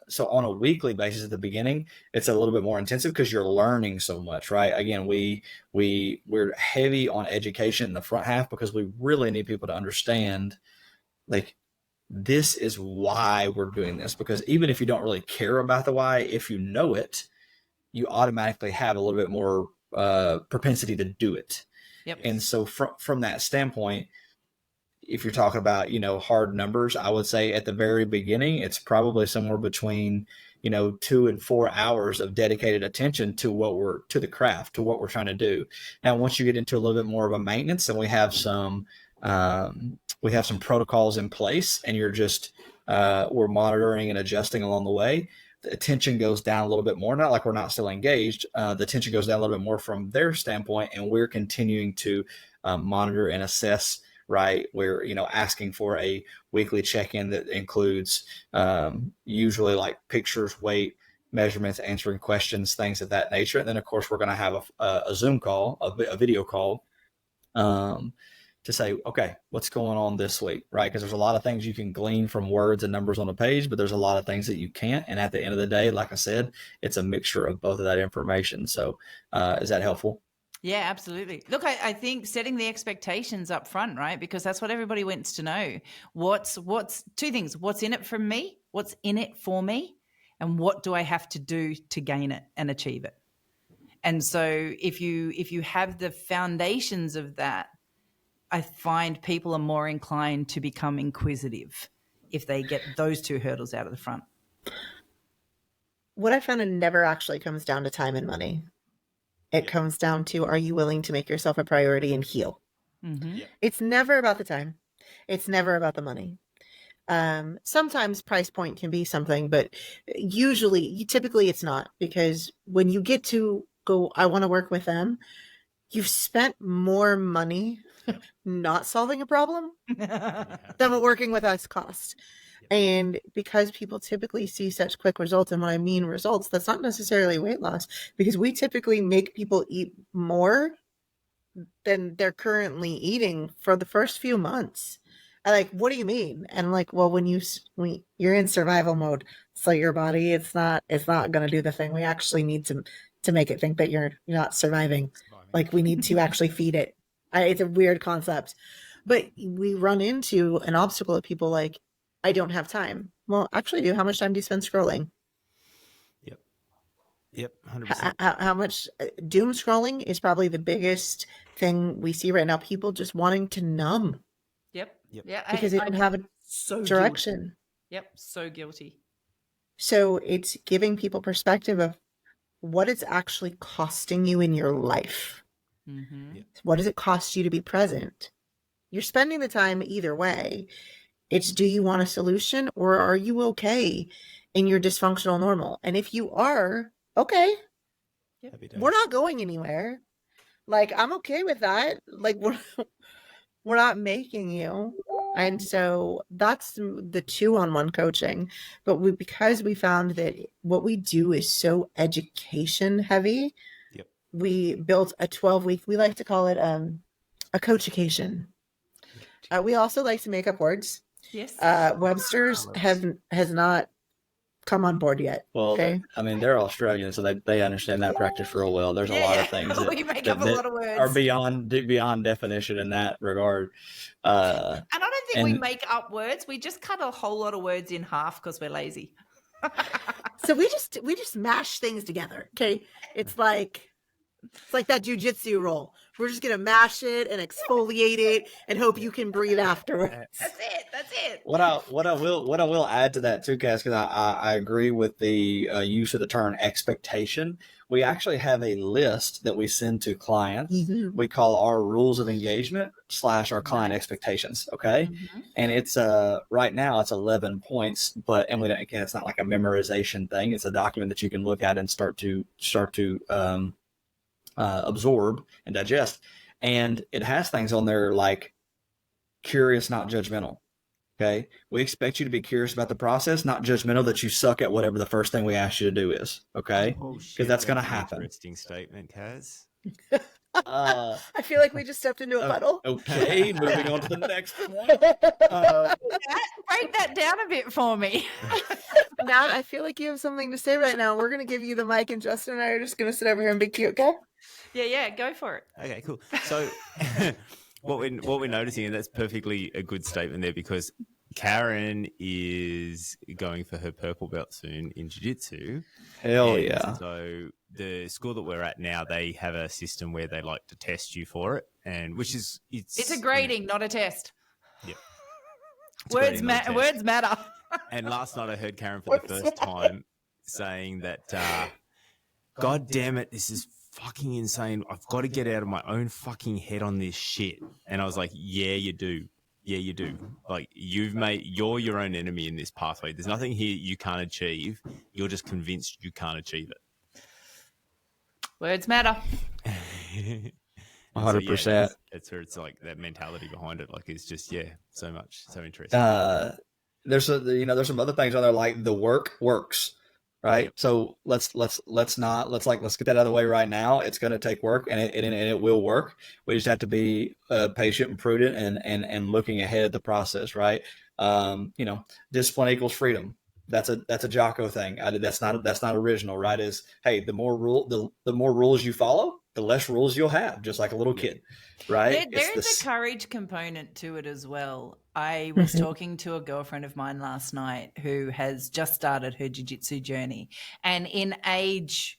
So on a weekly basis at the beginning, it's a little bit more intensive because you're learning so much, right? Again, we're heavy on education in the front half because we really need people to understand, like, this is why we're doing this. Because even if you don't really care about the why, if you know it, you automatically have a little bit more propensity to do it. Yep. And so from that standpoint, if you're talking about, hard numbers, I would say at the very beginning, it's probably somewhere between, 2 and 4 hours of dedicated attention to the craft, to what we're trying to do. Now, once you get into a little bit more of a maintenance, and we have some protocols in place, and you're just, we're monitoring and adjusting along the way, the attention goes down a little bit more. Not like we're not still engaged. The attention goes down a little bit more from their standpoint, and we're continuing to monitor and assess. Right, we're asking for a weekly check-in that includes usually like pictures, weight, measurements, answering questions, things of that nature. And then, of course, we're going to have a Zoom call, a video call, to say, okay, what's going on this week, right? Because there's a lot of things you can glean from words and numbers on a page, but there's a lot of things that you can't. And at the end of the day, like I said, it's a mixture of both of that information. So is that helpful? Yeah, absolutely. Look, I think setting the expectations up front, right? Because that's what everybody wants to know. What's two things? What's in it for me? What's in it for me? And what do I have to do to gain it and achieve it? And so if you have the foundations of that, I find people are more inclined to become inquisitive if they get those two hurdles out of the front. What I found, it never actually comes down to time and money. It comes down to, are you willing to make yourself a priority and heal? Mm-hmm. It's never about the time. It's never about the money. Sometimes price point can be something, but typically it's not, because when you get to go, I want to work with them, you've spent more money not solving a problem than what working with us costs. And because people typically see such quick results, and when I mean results, that's not necessarily weight loss, because we typically make people eat more than they're currently eating for the first few months. I'm like, what do you mean? And I'm like, well, when you're in survival mode, so your body, it's not going to do the thing. We actually need to make it think that you're not surviving. Like, we need to actually feed it. It's a weird concept, but we run into an obstacle of people like, I don't have time. Well, actually, how much time do you spend scrolling? Yep, 100%. How much doom scrolling is probably the biggest thing we see right now. People just wanting to numb. Yep. Yeah, because they don't have a direction. Guilty. Yep, so guilty. So it's giving people perspective of what it's actually costing you in your life. Mm-hmm. Yep. What does it cost you to be present? You're spending the time either way. It's, do you want a solution, or are you okay in your dysfunctional normal? And if you are, okay, we're not going anywhere. Like, I'm okay with that. Like, we're not making you. And so that's the 2-on-1 coaching. But because we found that what we do is so education heavy, we built a 12-week, we like to call it a coachication. We also like to make up words. Yes. Webster's has not come on board yet. Well, okay? I mean, they're Australian, so they understand that practice real well. There's a lot of things that, we make up a lot of words, are beyond definition in that regard. And I don't think we make up words. We just cut a whole lot of words in half because we're lazy. So we just mash things together. Okay, it's like that jujitsu roll. We're just gonna mash it and exfoliate it and hope you can breathe afterwards. That's it. What I will add to that too, Kaz, because I agree with the use of the term expectation. We actually have a list that we send to clients. Mm-hmm. We call our rules of engagement / our client expectations. Okay, and it's right now it's 11 points, and again, it's not like a memorization thing. It's a document that you can look at and start to absorb and digest. And it has things on there like curious, not judgmental. Okay. We expect you to be curious about the process, not judgmental that you suck at whatever the first thing we ask you to do is. Okay. Because that's going to happen. Interesting statement, Kaz. I feel like we just stepped into a puddle. Okay. Moving on to the next one. Break that down a bit for me. Matt, I feel like you have something to say right now. We're going to give you the mic, and Justin and I are just going to sit over here and be cute, okay? Yeah, go for it. Okay, cool. So what we're noticing, and that's perfectly a good statement there, because Karen is going for her purple belt soon in jiu-jitsu. Hell yeah. So the school that we're at now, they have a system where they like to test you for it, and it's a grading, not a test. Yeah. Words matter. And last night I heard Karen for the first time saying that, God damn it, this is fucking insane. I've got to get out of my own fucking head on this shit. And I was like, yeah, you do. Yeah, you do. Like, you're your own enemy in this pathway. There's nothing here you can't achieve. You're just convinced you can't achieve it. Words matter. 100%. So, that's where it's like that mentality behind it. Like, it's just, so interesting. There's some other things on there, like the work works. right? So let's get that out of the way right now. It's going to take work, and it will work. We just have to be patient and prudent, and looking ahead at the process, right? Discipline equals freedom. That's a Jocko thing. That's not original, right? Is, hey, the more rules you follow, the less rules you'll have, just like a little kid, right? There is a courage component to it as well. I was talking to a girlfriend of mine last night who has just started her jiu-jitsu journey, and in age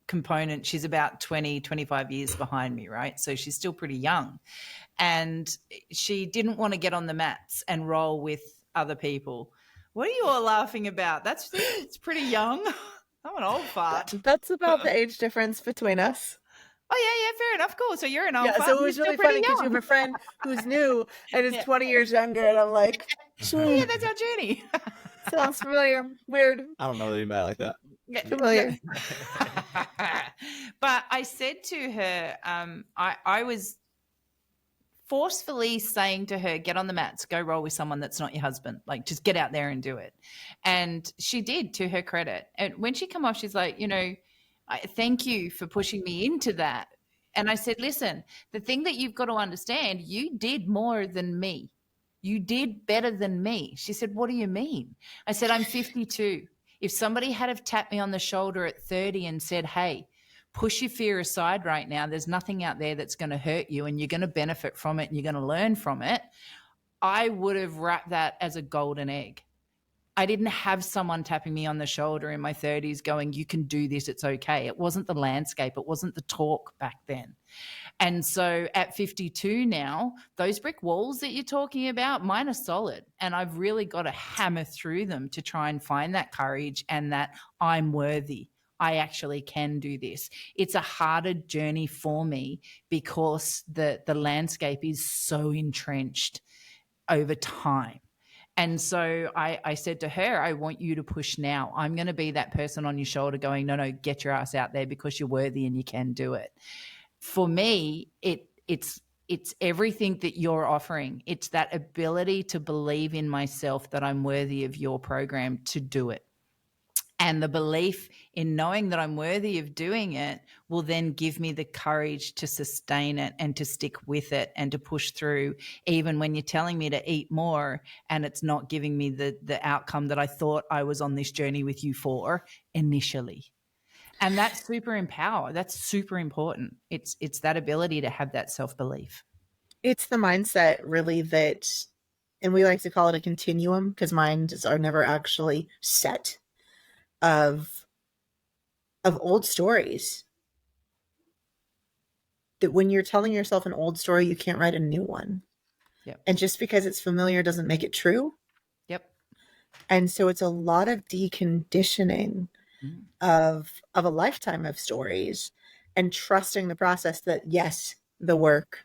component, she's about 20, 25 years behind me, right? So she's still pretty young, and she didn't want to get on the mats and roll with other people. What are you all laughing about? It's pretty young. I'm an old fart. That's about the age difference between us. Oh, yeah, fair enough. Cool. So you're an old fart. So it was really funny because you have a friend who's new and is 20 years younger, and I'm like, yeah, that's our journey. Sounds familiar. Weird. I don't know anybody like that. Familiar. But I said to her, I was forcefully saying to her, get on the mats, go roll with someone that's not your husband. Like, just get out there and do it. And she did, to her credit. And when she come off, she's like, thank you for pushing me into that. And I said, listen, the thing that you've got to understand, you did more than me. You did better than me. She said, what do you mean? I said, I'm 52. If somebody had have tapped me on the shoulder at 30 and said, hey, push your fear aside right now, there's nothing out there that's going to hurt you, and you're going to benefit from it and you're going to learn from it, I would have wrapped that as a golden egg. I didn't have someone tapping me on the shoulder in my 30s going, you can do this, it's okay. It wasn't the landscape. It wasn't the talk back then. And so at 52 now, those brick walls that you're talking about, mine are solid. And I've really got to hammer through them to try and find that courage and that I'm worthy. I actually can do this. It's a harder journey for me because the landscape is so entrenched over time. And so I said to her, I want you to push now. I'm going to be that person on your shoulder going, no, get your ass out there because you're worthy and you can do it. For me, it's everything that you're offering. It's that ability to believe in myself that I'm worthy of your program to do it. And the belief in knowing that I'm worthy of doing it will then give me the courage to sustain it and to stick with it and to push through, even when you're telling me to eat more and it's not giving me the outcome that I thought I was on this journey with you for initially. And that's super empowered. That's super important. It's that ability to have that self-belief. It's the mindset really that, and we like to call it a continuum because minds are never actually set, of old stories, that when you're telling yourself an old story, you can't write a new one. Yep. And just because it's familiar doesn't make it true. Yep. And so it's a lot of deconditioning of a lifetime of stories and trusting the process that, yes, the work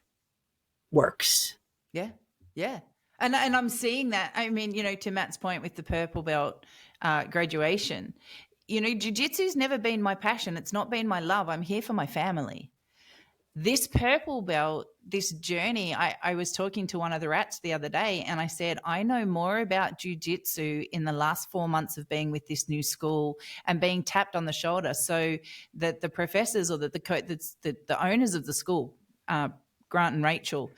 works. Yeah. Yeah. And I'm seeing that. I mean, to Matt's point with the purple belt graduation, jiu-jitsu's never been my passion. It's not been my love. I'm here for my family. This purple belt, this journey, I was talking to one of the rats the other day and I said, I know more about jiu-jitsu in the last 4 months of being with this new school and being tapped on the shoulder, so that the professors or the owners of the school, Grant and Rachel,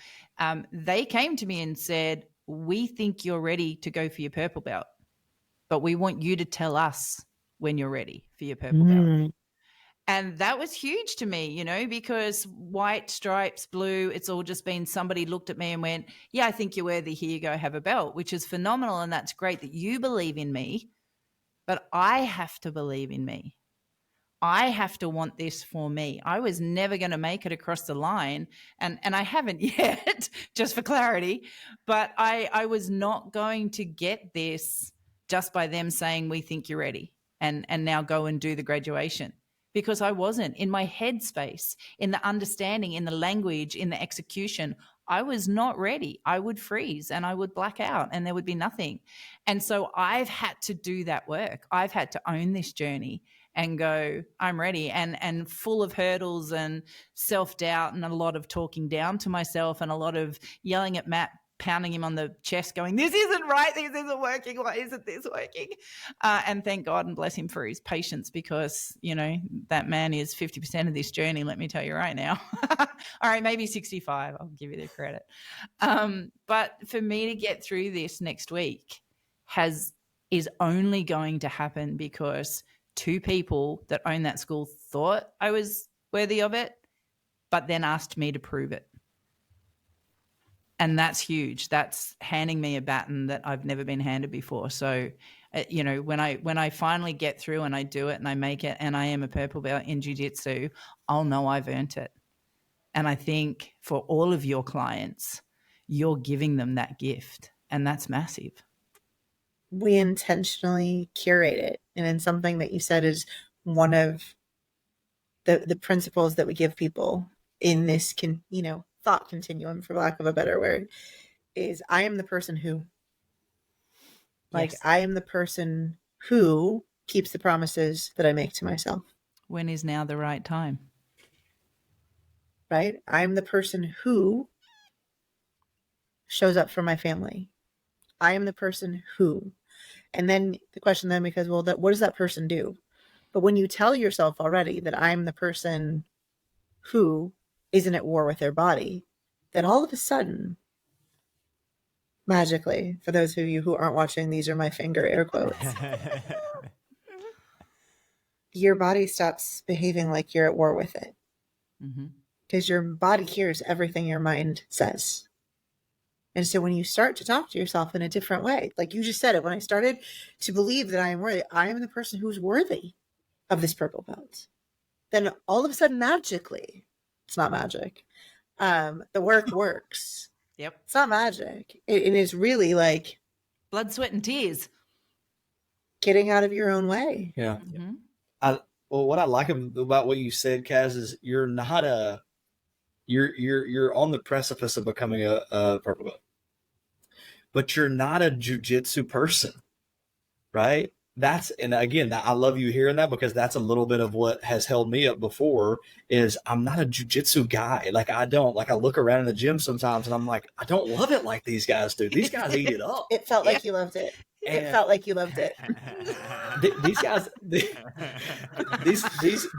they came to me and said, we think you're ready to go for your purple belt, but we want you to tell us when you're ready for your purple belt. And that was huge to me, because white, stripes, blue, it's all just been somebody looked at me and went, yeah, I think you're worthy. Here you go, have a belt, which is phenomenal. And that's great that you believe in me, but I have to believe in me. I have to want this for me. I was never going to make it across the line, and I haven't yet, just for clarity, but I was not going to get this just by them saying, we think you're ready, and now go and do the graduation, because I wasn't in my headspace, in the understanding, in the language, in the execution. I was not ready. I would freeze and I would black out and there would be nothing. And so I've had to do that work. I've had to own this journey and go, I'm ready, and full of hurdles and self-doubt and a lot of talking down to myself and a lot of yelling at Matt pounding him on the chest going, this isn't right, this isn't working, why isn't this working? And thank God and bless him for his patience, because, you know, that man is 50% of this journey, let me tell you right now. All right, maybe 65, I'll give you the credit. But for me to get through this next week is only going to happen because 2 people that own that school thought I was worthy of it, but then asked me to prove it. And that's huge. That's handing me a baton that I've never been handed before. So, you know, when I finally get through and I do it and I make it and I am a purple belt in jiu-jitsu, I'll know I've earned it. And I think for all of your clients, you're giving them that gift, and that's massive. We intentionally curate it. And then something that you said is one of the principles that we give people in this thought continuum, for lack of a better word, is I am the person who, like, Yes. I am the person who keeps the promises that I make to myself. When is now the right time? Right? I'm the person who shows up for my family. I am the person who, and then the question then becomes, well, what does that person do? But when you tell yourself already that I'm the person who isn't at war with their body, then all of a sudden, magically, for those of you who aren't watching, these are my finger air quotes, your body stops behaving like you're at war with it. Because your body hears everything your mind says. And so when you start to talk to yourself in a different way, like you just said it, when I started to believe that I am worthy, I am the person who's worthy of this purple belt, then all of a sudden, magically, it's not magic. The work works. Yep. It's not magic. It is really like Blood, sweat, and tears. getting out of your own way. Yeah. Mm-hmm. Well, what I like about what you said, Kaz, is you're not you're on the precipice of becoming a purple belt, but you're not a jiu-jitsu person, right? And again, I love you hearing that, because that's a little bit of what has held me up before, is I'm not a jiu-jitsu guy. Like, I look around in the gym sometimes and I'm like, I don't love it like these guys do. These guys eat it up. It felt like you loved it. It felt like you loved it. These guys,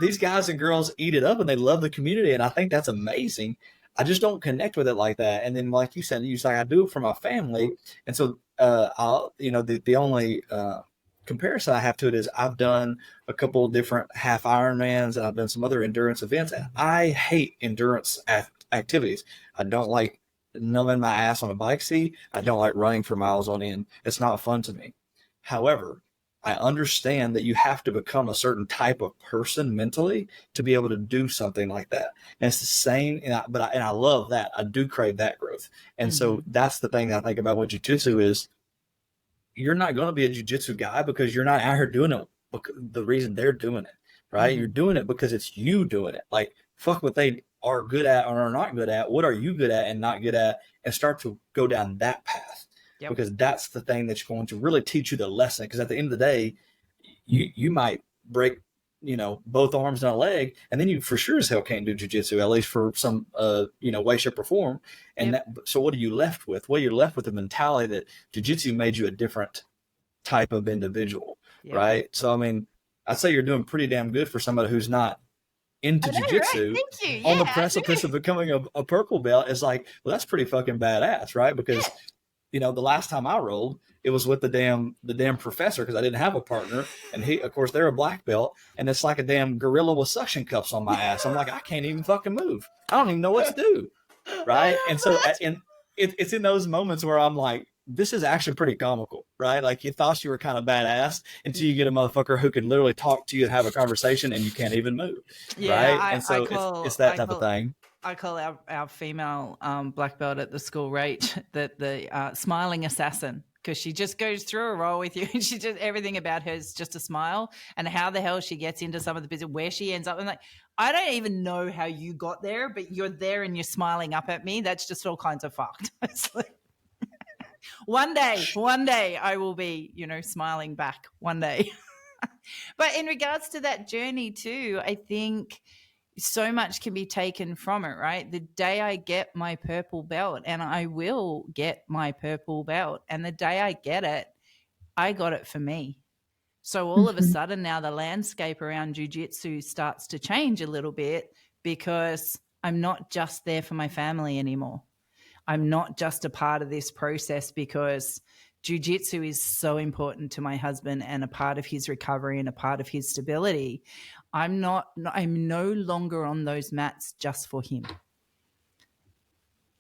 these guys and girls eat it up, and they love the community, and I think that's amazing. I just don't connect with it like that. And then, like you said, I do it for my family, and so the only comparison I have to it is I've done a couple of different half Ironmans, and I've done some other endurance events, and I hate endurance activities. I don't like numbing my ass on a bike seat. I don't like running for miles on end. It's not fun to me. However, I understand that you have to become a certain type of person mentally to be able to do something like that. And it's the same, and I love that. I do crave that growth. And so that's the thing that I think about with jiu-jitsu is you're not going to be a jiu-jitsu guy because you're not out here doing it the reason they're doing it, right? You're doing it because it's you doing it. Like, fuck what they are good at or are not good at. What are you good at and not good at? And start to go down that path. Yep. Because that's the thing that's going to really teach you the lesson. Because at the end of the day, you might break, both arms and a leg, and then you for sure as hell can't do jiu-jitsu, at least for some, way, shape, or form. And so what are you left with? Well, you're left with the mentality that jiu-jitsu made you a different type of individual, right? So, I mean, I'd say you're doing pretty damn good for somebody who's not into jiu-jitsu, right? on the precipice of becoming a purple belt. Is like, well, that's pretty fucking badass, right? Because the last time I rolled, it was with the damn professor, because I didn't have a partner, and of course they're a black belt, and it's like a damn gorilla with suction cups on my ass. I'm like, I can't even fucking move. I don't even know what to do, right? And so it's in those moments where I'm like, this is actually pretty comical, right? Like, you thought you were kind of badass until you get a motherfucker who can literally talk to you and have a conversation, and you can't even move, right? And so it's that type of thing. I call our female black belt at the school, Rach, the smiling assassin, because she just goes through a roll with you, and she just, everything about her is just a smile. And how the hell she gets into some of the business, where she ends up, and like, I don't even know how you got there, but you're there and you're smiling up at me. That's just all kinds of fucked. It's like, one day I will be, smiling back one day. But in regards to that journey too, I think so much can be taken from it, right? The day I get my purple belt, and I will get my purple belt, and the day I get it, I got it for me. So all of a sudden now the landscape around jiu-jitsu starts to change a little bit because I'm not just there for my family anymore. I'm not just a part of this process because jiu-jitsu is so important to my husband and a part of his recovery and a part of his stability. I'm no longer on those mats just for him.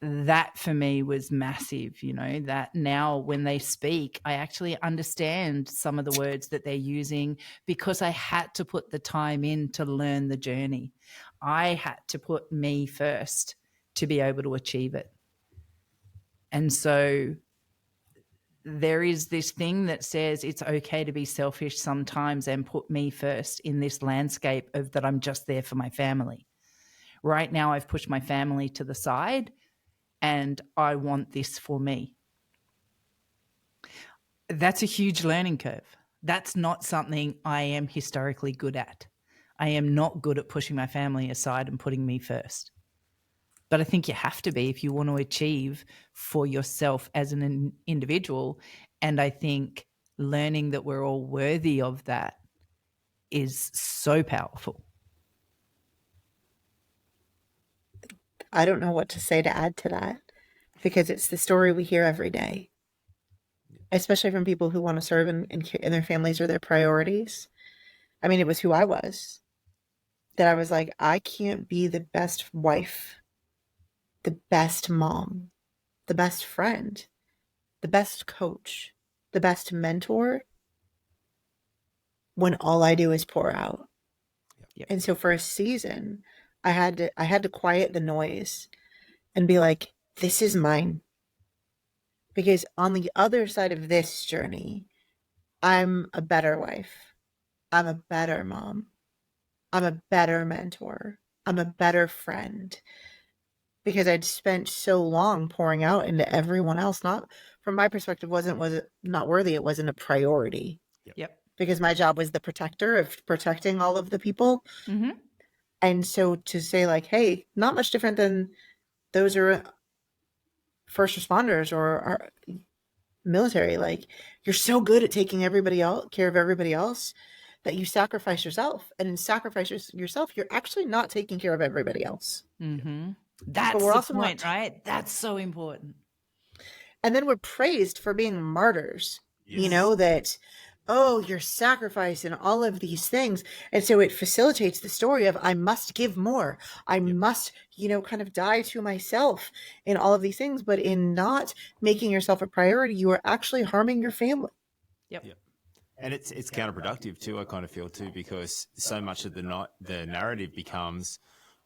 That for me was massive, you know, that now when they speak, I actually understand some of the words that they're using because I had to put the time in to learn the journey. I had to put me first to be able to achieve it. And so there is this thing that says it's okay to be selfish sometimes and put me first in this landscape of that I'm just there for my family. Right now I've pushed my family to the side and I want this for me. That's a huge learning curve. That's not something I am historically good at. I am not good at pushing my family aside and putting me first. But I think you have to be if you want to achieve for yourself as an individual. And I think learning that we're all worthy of that is so powerful. I don't know what to say to add to that because it's the story we hear every day, especially from people who want to serve and their families are their priorities. I mean, it was who I was, that I was like, I can't be the best wife, the best mom, the best friend, the best coach, the best mentor when all I do is pour out. Yep. And so for a season, I had to quiet the noise and be like, this is mine. Because on the other side of this journey, I'm a better wife. I'm a better mom. I'm a better mentor. I'm a better friend. Because I'd spent so long pouring out into everyone else. Not from my perspective, was it not worthy? It wasn't a priority. Yep. Because my job was the protector of protecting all of the people. Mm-hmm. And so to say like, hey, not much different than those are first responders or military, like you're so good at taking care of everybody else that you sacrifice yourself, and in sacrifice yourself you're actually not taking care of everybody else. Mm-hmm. That's but we're the also point, right? That's so important. And then we're praised for being martyrs. Yes. You know, that your sacrifice and all of these things. And so it facilitates the story of I must give more. I must, kind of die to myself in all of these things. But in not making yourself a priority, you are actually harming your family. Yep. And it's counterproductive too, I kind of feel too, because so much of the narrative becomes,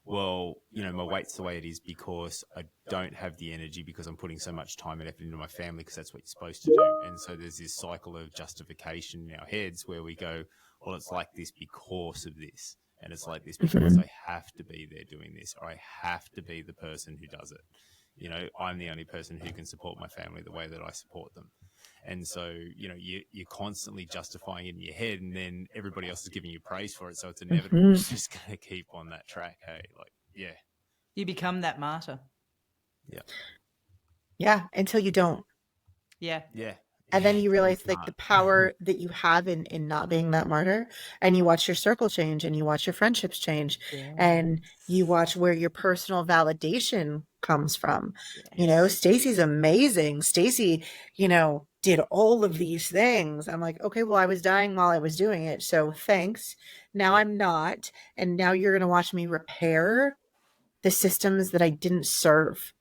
well, my weight's the way it is because I don't have the energy because I'm putting so much time and effort into my family because that's what you're supposed to do. And so there's this cycle of justification in our heads where we go, well, it's like this because of this. And it's like this because I have to be there doing this, or I have to be the person who does it. I'm the only person who can support my family the way that I support them. And so, you're constantly justifying it in your head, and then everybody else is giving you praise for it. So it's inevitable. It's just going to keep on that track. Hey, You become that martyr. Yeah. Yeah. Until you don't. Yeah. Yeah. And then you realize like the power that you have in not being that martyr, and you watch your circle change, and you watch your friendships change, and you watch where your personal validation comes from. Yes. Stacey's amazing. Stacey, did all of these things. I'm like, okay, well, I was dying while I was doing it. So thanks. Now I'm not. And now you're going to watch me repair the systems that I didn't serve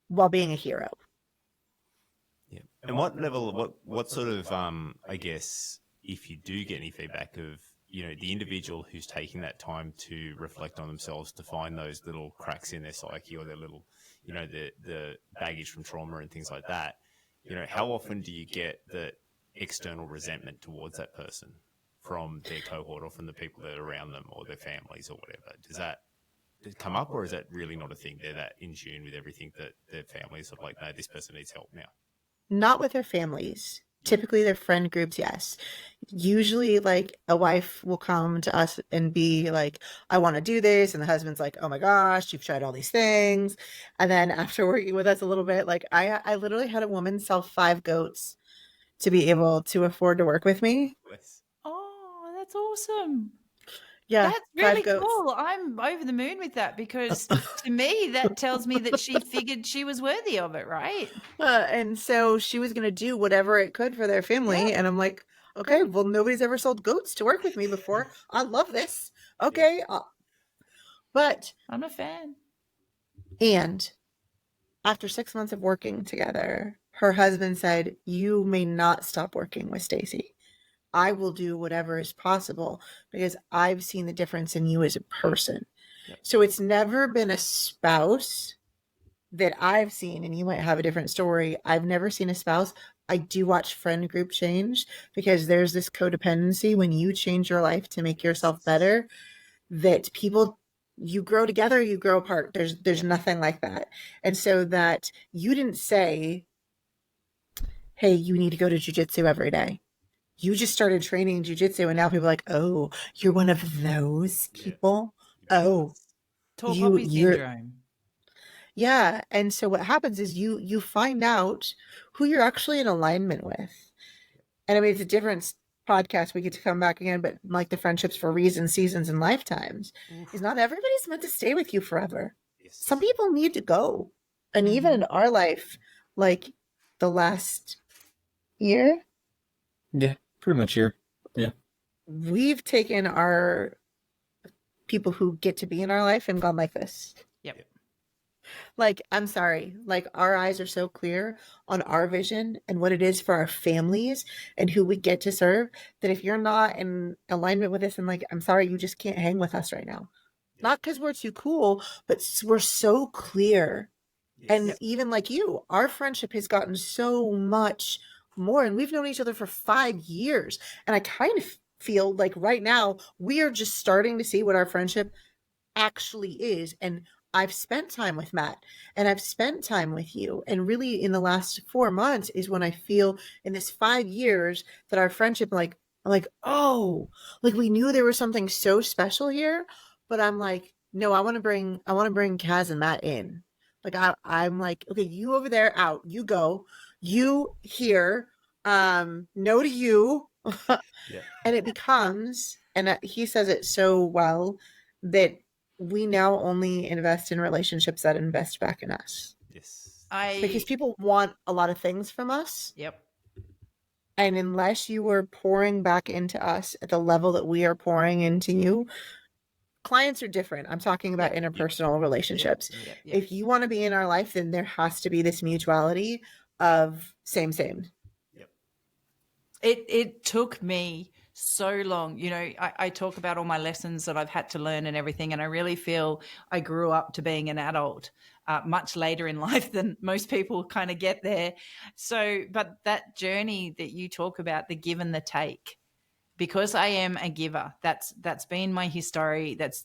while being a hero. Yeah. And what level, what sort of, I guess, if you do get any feedback of, the individual who's taking that time to reflect on themselves, to find those little cracks in their psyche or their little, the baggage from trauma and things like that, how often do you get the external resentment towards that person from their cohort or from the people that are around them or their families or whatever? Does that come up, or is that really not a thing? They're that in tune with everything that their families are like, no, this person needs help now. Not with their families. Typically, they're friend groups, yes. Usually, like a wife will come to us and be like, I want to do this. And the husband's like, oh my gosh, you've tried all these things. And then after working with us a little bit, like I literally had a woman sell 5 goats to be able to afford to work with me. Oh, that's awesome. Yeah, That's 5 really goats. cool. I'm over the moon with that because to me, that tells me that she figured she was worthy of it, right? And so she was going to do whatever it could for their family. Yeah. And I'm like, okay, well, nobody's ever sold goats to work with me before. I love this. Okay. But, I'm a fan. and after 6 months of working together, her husband said, you may not stop working with Stacey. I will do whatever is possible because I've seen the difference in you as a person. Yep. So it's never been a spouse that I've seen, and you might have a different story. I've never seen a spouse. I do watch friend group change because there's this codependency when you change your life to make yourself better, that people, you grow together, you grow apart. There's nothing like that. And so that you didn't say, hey, you need to go to jujitsu every day. You just started training jujitsu, and now people are like, oh, you're one of those people. Oh, Tall you- poppy you're- syndrome. yeah. And so what happens is you find out who you're actually in alignment with. And I mean, it's a different podcast. We get to come back again, but like the friendships for reasons, seasons, and lifetimes is not everybody's meant to stay with you forever. Some people need to go. And even in our life, like the last year, Yeah, pretty much here. Yeah. we've taken our people who get to be in our life and gone like this. Yep. Like, I'm sorry, like our eyes are so clear on our vision and what it is for our families and who we get to serve, that if you're not in alignment with us, and like, I'm sorry, you just can't hang with us right now. Not because we're too cool, but we're so clear. And even like you, our friendship has gotten so much more, and we've known each other for 5 years. And I kind of feel like right now we are just starting to see what our friendship actually is. And I've spent time with Matt, and I've spent time with you. And really in the last 4 months is when I feel in this 5 years that our friendship, like, I'm like, oh, like we knew there was something so special here, but I'm like, no, I want to bring Kaz and Matt in. Like I'm like, okay, you over there, out, you go, you here, no to you. And it becomes, and he says it so well, that we now only invest in relationships that invest back in us. Yes. Because people want a lot of things from us. Yep. And unless you are pouring back into us at the level that we are pouring into you, clients are different. I'm talking about interpersonal relationships. Yep. If you want to be in our life, then there has to be this mutuality of same. Yep. It took me so long. You know, I talk about all my lessons that I've had to learn and everything, and I really feel I grew up to being an adult much later in life than most people kind of get there. So, but that journey that you talk about, the give and the take, because I am a giver, that's been my history. That's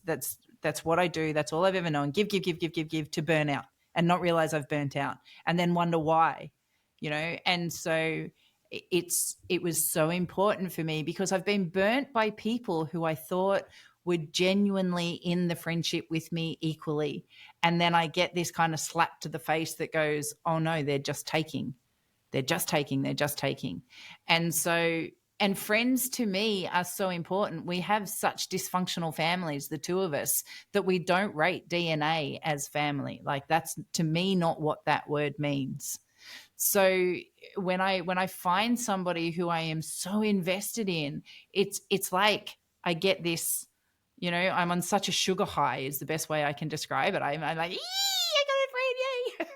what I do. That's all I've ever known. Give to burnout, and not realize I've burnt out, and then wonder why, you know. And so it was so important for me because I've been burnt by people who I thought were genuinely in the friendship with me equally. And then I get this kind of slap to the face that goes, oh no, they're just taking. And so, and friends to me are so important. We have such dysfunctional families, the two of us, that we don't rate DNA as family. Like that's to me not what that word means. So when I find somebody who I am so invested in, it's like I get this, you know, I'm on such a sugar high is the best way I can describe it. I'm like, I got a friend, yay!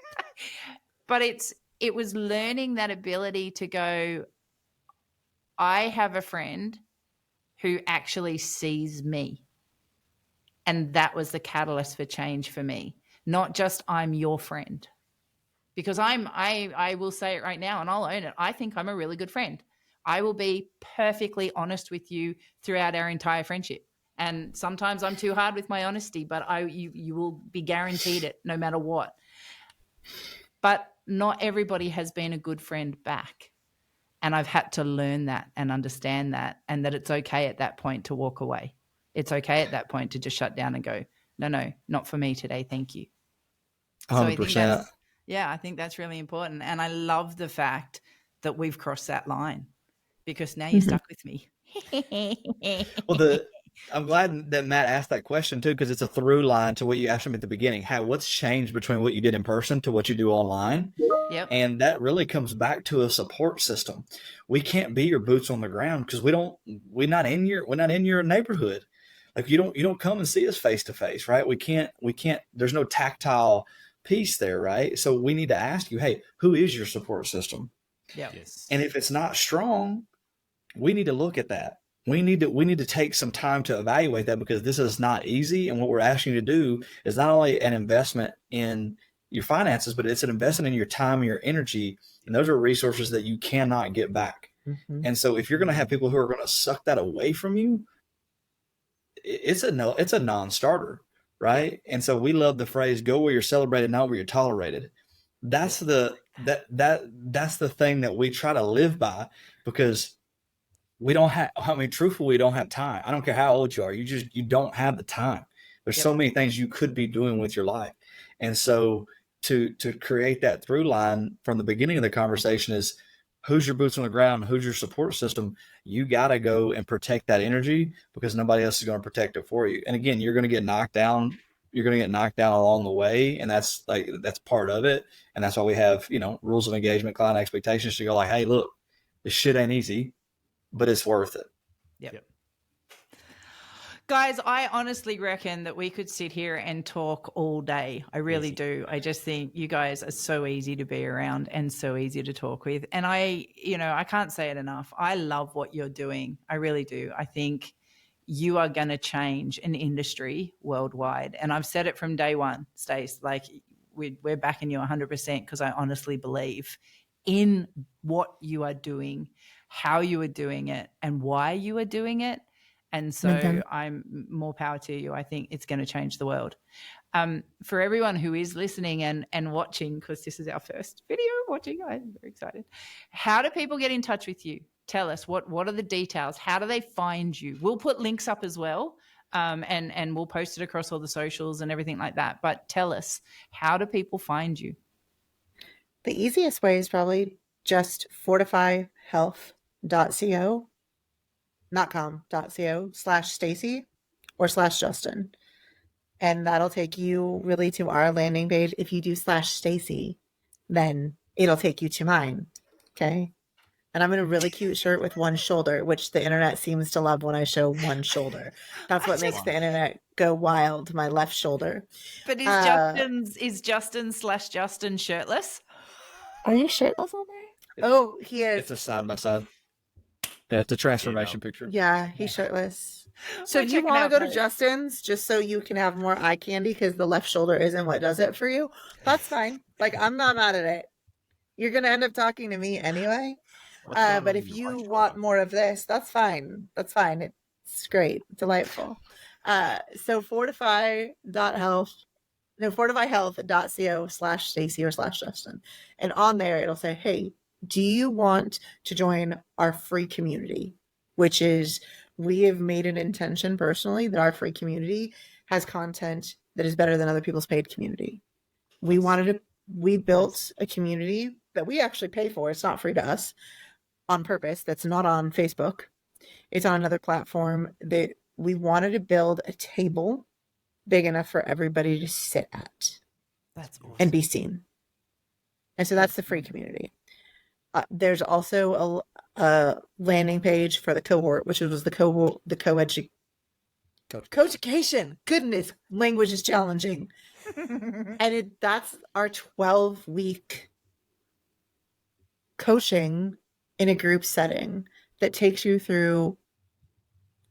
But it was learning that ability to go, I have a friend who actually sees me. And that was the catalyst for change for me. Not just I'm your friend. Because I will say it right now and I'll own it. I think I'm a really good friend. I will be perfectly honest with you throughout our entire friendship. And sometimes I'm too hard with my honesty, but you will be guaranteed it no matter what. But not everybody has been a good friend back. And I've had to learn that and understand that, and that it's okay at that point to walk away. It's okay at that point to just shut down and go, no, not for me today. Thank you. 100%. I think that's really important. And I love the fact that we've crossed that line, because now you're stuck with me. Well, I'm glad that Matt asked that question too, because it's a through line to what you asked him at the beginning. What's changed between what you did in person to what you do online? Yep. And that really comes back to a support system. We can't be your boots on the ground because we're not in your neighborhood. Like you don't come and see us face to face, right? We can't, there's no tactile piece there, right? So we need to ask you, hey, who is your support system? Yeah. Yes. And if it's not strong, we need to look at that. We need to take some time to evaluate that, because this is not easy. And what we're asking you to do is not only an investment in your finances, but it's an investment in your time and your energy. And those are resources that you cannot get back. Mm-hmm. And so if you're going to have people who are going to suck that away from you, it's a non-starter, right? And so we love the phrase, go where you're celebrated, not where you're tolerated. That's that's the thing that we try to live by, because we don't have, truthfully, we don't have time. I don't care how old you are. You don't have the time. There's so many things you could be doing with your life. And so to create that through line from the beginning of the conversation is, who's your boots on the ground? Who's your support system? You got to go and protect that energy, because nobody else is going to protect it for you. And again, you're going to get knocked down. You're going to get knocked down along the way. And that's part of it. And that's why we have, rules of engagement, client expectations, to go like, hey, look, this shit ain't easy, but it's worth it. Yep. Guys, I honestly reckon that we could sit here and talk all day. I really do. I just think you guys are so easy to be around and so easy to talk with. And I can't say it enough. I love what you're doing. I really do. I think you are going to change an industry worldwide. And I've said it from day one, Stace, like we're backing you 100%, because I honestly believe in what you are doing, how you are doing it, and why you are doing it. And so I'm more power to you. I think it's going to change the world. For everyone who is listening and watching, because this is our first video watching, I'm very excited. How do people get in touch with you? Tell us, what are the details? How do they find you? We'll put links up as well, and we'll post it across all the socials and everything like that. But tell us, how do people find you? The easiest way is probably just fortifyhealth.co. .co/Stacey or /Justin. And that'll take you really to our landing page. If you do /Stacey, then it'll take you to mine. Okay. And I'm in a really cute shirt with one shoulder, which the internet seems to love when I show one shoulder. That's what makes the internet go wild, my left shoulder. But is Justin/Justin shirtless? Are you shirtless on there? Oh, he is. It's a side by side. Yeah, it's a transformation picture. Yeah, he's shirtless. So if you want to go to Justin's just so you can have more eye candy because the left shoulder isn't what does it for you, that's fine. Like, I'm not mad at it. You're going to end up talking to me anyway. But if you want more of this, that's fine. That's fine. It's great. Delightful. So fortifyhealth.co/Stacey or /Justin. And on there, it'll say, hey, do you want to join our free community? Which is, we have made an intention personally that our free community has content that is better than other people's paid community. We built a community that we actually pay for. It's not free to us, on purpose. That's not on Facebook. It's on another platform that we wanted to build a table big enough for everybody to sit at. That's awesome. And be seen. And so that's the free community. There's also a landing page for the cohort, which was the co-education. Goodness, language is challenging. And that's our 12-week coaching in a group setting that takes you through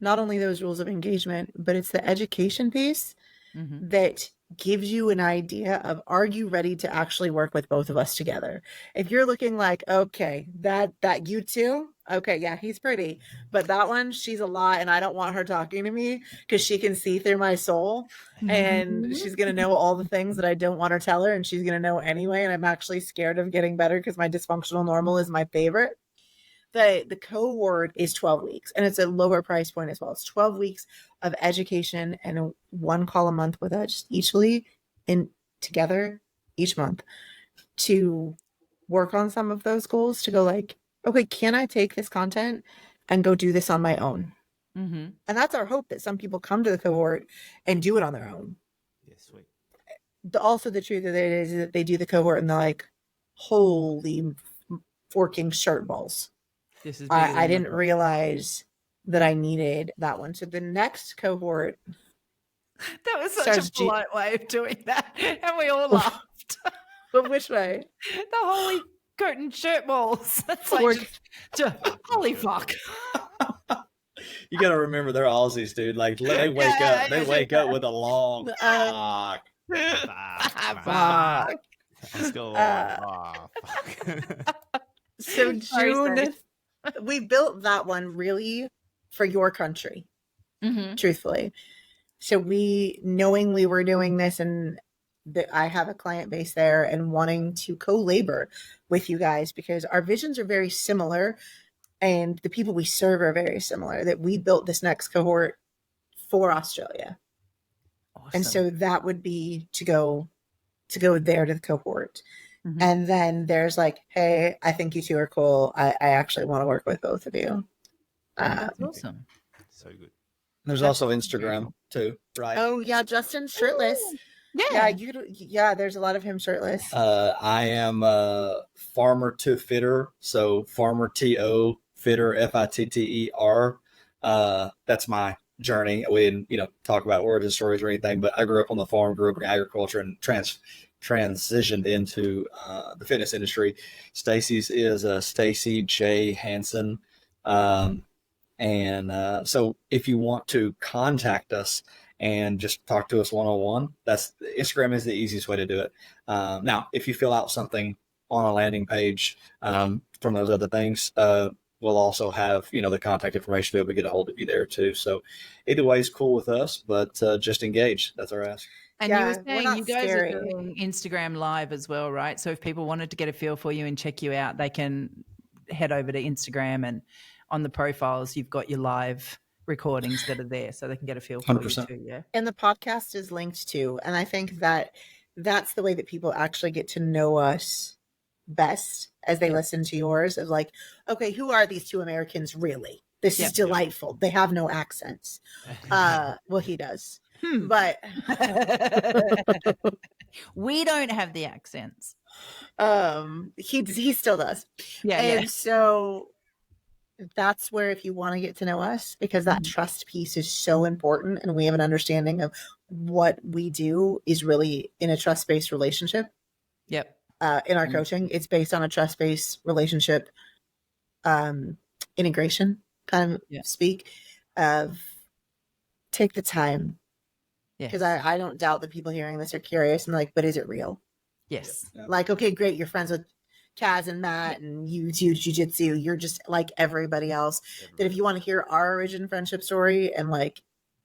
not only those rules of engagement, but it's the education piece that gives you an idea of, are you ready to actually work with both of us together? If you're looking like, okay, that you too, okay, yeah, he's pretty, but that one, she's a lot, and I don't want her talking to me because she can see through my soul, and she's going to know all the things that I don't want her to tell her, and she's going to know anyway, and I'm actually scared of getting better because my dysfunctional normal is my favorite. The cohort is 12 weeks, and it's a lower price point as well. It's 12 weeks of education and one call a month with us eachly in together each month to work on some of those goals, to go like, okay, can I take this content and go do this on my own? Mm-hmm. And that's our hope, that some people come to the cohort and do it on their own. Yeah, sweet. Also, the truth of it is that they do the cohort and they're like, holy forking shirt balls. This is I didn't realize that I needed that one. So the next cohort. That was such a polite way of doing that. And we all laughed. But which way? The holy coat and shirt balls. That's like, holy fuck. You got to remember they're Aussies, dude. Like they wake up. They wake up with a long fuck. Fuck. Let's go. Fuck. So June, we built that one really for your country, truthfully. So knowing we were doing this, and that I have a client base there, and wanting to co-labor with you guys because our visions are very similar and the people we serve are very similar, that we built this next cohort for Australia. Awesome. And so that would be to go there to the cohort. Mm-hmm. And then there's like, hey, I think you two are cool. I actually want to work with both of you. That's awesome. So good. There's also Instagram too, right? Oh yeah, Justin's shirtless. Yeah, there's a lot of him shirtless. I am Farmer to Fitter, so Farmer TO Fitter FITTER. That's my journey. We didn't talk about origin stories or anything, but I grew up on the farm, grew up in agriculture, and transitioned into the fitness industry. Stacey's is Stacey J Hansen. So if you want to contact us and just talk to us one-on-one, Instagram is the easiest way to do it. Now, if you fill out something on a landing page from those other things, we'll also have, the contact information to be able to get a hold of you there too. So either way is cool with us, but just engage. That's our ask. And you were saying you guys are doing Instagram Live as well, right? So if people wanted to get a feel for you and check you out, they can head over to Instagram, and on the profiles, you've got your live recordings that are there, so they can get a feel for 100%. You too. Yeah. And the podcast is linked too. And I think that that's the way that people actually get to know us best as they listen to yours, is like, okay, who are these two Americans really? This is delightful. They have no accents. Well, he does. But we don't have the accents. He still does. And so that's where, if you want to get to know us, because that trust piece is so important, and we have an understanding of what we do is really in a trust-based relationship. Yep. In our coaching, it's based on a trust-based relationship, integration kind of speak of take the time. Because I don't doubt that people hearing this are curious and like, but is it real? Yes. Like, okay, great. You're friends with Kaz and Matt and you do jiu-jitsu. You're just like everybody else. That if you want to hear our origin friendship story and like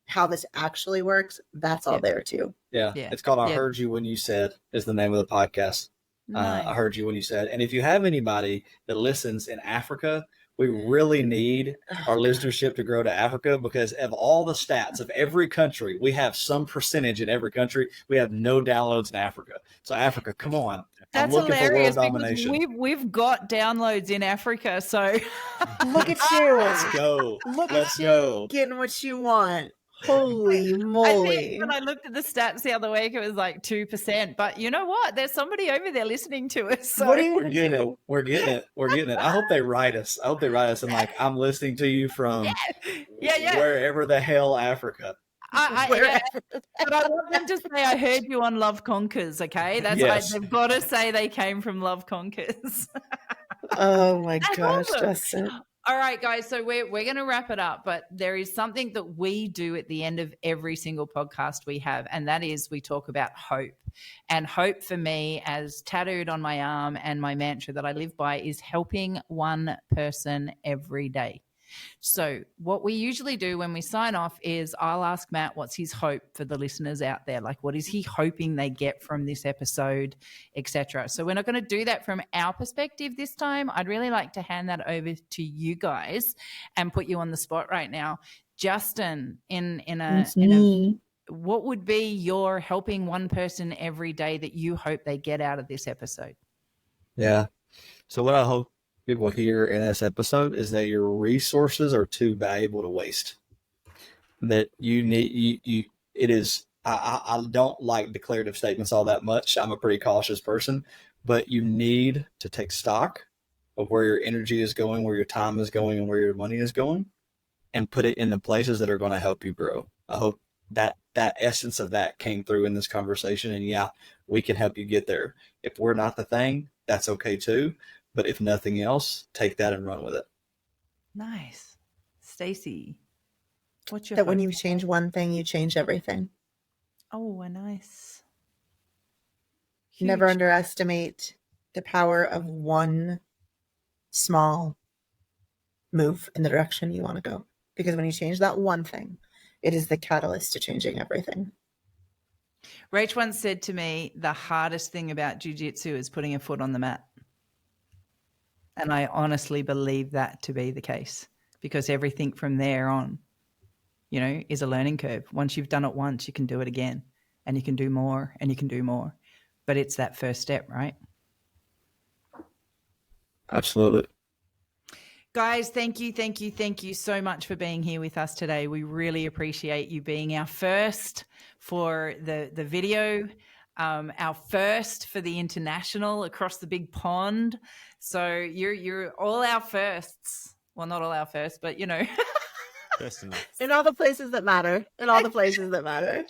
how this actually works, that's all there too. Yeah. It's called I Heard You When You Said is the name of the podcast. Nice. I Heard You When You Said. And if you have anybody that listens in Africa, we really need our listenership to grow to Africa, because of all the stats of every country, we have some percentage in every country. We have no downloads in Africa. So Africa, come on. That's hilarious, because we've got downloads in Africa. So look at you. Let's go. Let's go. Getting what you want. Holy moly. I think when I looked at the stats the other week, it was like 2%. But you know what? There's somebody over there listening to us. So. We're getting it. We're getting it. I hope they write us. And like, I'm listening to you from wherever the hell Africa. But I want them to say, I heard you on Love Conquers, okay? That's why they've got to say they came from Love Conquers. Oh my gosh, awesome. Justin. All right, guys, so we're going to wrap it up, but there is something that we do at the end of every single podcast we have, and that is we talk about hope. And hope for me, as tattooed on my arm and my mantra that I live by, is helping one person every day. So what we usually do when we sign off is I'll ask Matt what's his hope for the listeners out there. Like, what is he hoping they get from this episode, etc. So we're not going to do that from our perspective this time. I'd really like to hand that over to you guys and put you on the spot right now. Justin, what would be your helping one person every day that you hope they get out of this episode? Yeah. So what I hope people hear in this episode is that your resources are too valuable to waste. That you need it is. I don't like declarative statements all that much. I'm a pretty cautious person, but you need to take stock of where your energy is going, where your time is going, and where your money is going, and put it in the places that are going to help you grow. I hope that essence of that came through in this conversation. And yeah, we can help you get there. If we're not the thing, that's okay too. But if nothing else, take that and run with it. Nice. Stacey, what's your That when hope? you change one thing, you change everything. Oh, nice. Never Huge. underestimate the power of one small move in the direction you want to go. Because when you change that one thing, it is the catalyst to changing everything. Rach once said to me, the hardest thing about jiu-jitsu is putting a foot on the mat. And I honestly believe that to be the case, because everything from there on, is a learning curve. Once you've done it once, you can do it again, and you can do more, and you can do more. But it's that first step, right? Absolutely. Guys, thank you so much for being here with us today. We really appreciate you being our first for the video, our first for the international across the big pond. So you're all our firsts. Well, not all our firsts, but First enough. In all the places that matter. In all the places that matter.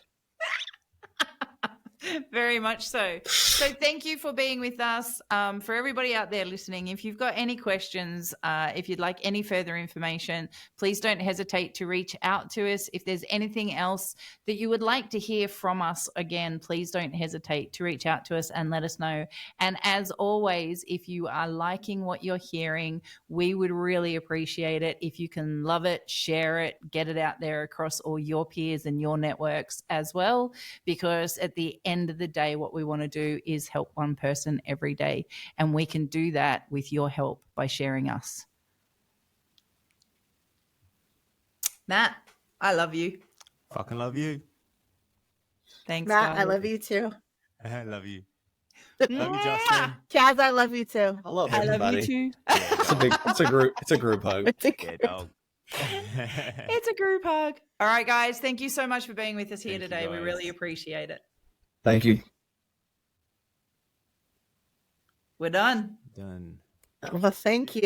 Very much so. So thank you for being with us. For everybody out there listening, if you've got any questions, if you'd like any further information, please don't hesitate to reach out to us. If there's anything else that you would like to hear from us, again, please don't hesitate to reach out to us and let us know. And as always, if you are liking what you're hearing, we would really appreciate it if you can love it, share it, get it out there across all your peers and your networks as well, because at the end of the day, what we want to do is help one person every day, and we can do that with your help by sharing us. Matt, I love you. Fucking love you. Thanks, Matt, guys. I love you too. I love you. Love you, Justin. Kaz, I love you too. I love I everybody. love you too. It's a group hug. It's a Yeah, group. dog. It's a group hug. All right, guys. Thank you so much for being with us here Thank you, today. We guys. really appreciate it. Thank you. We're done. Done. Well, thank you.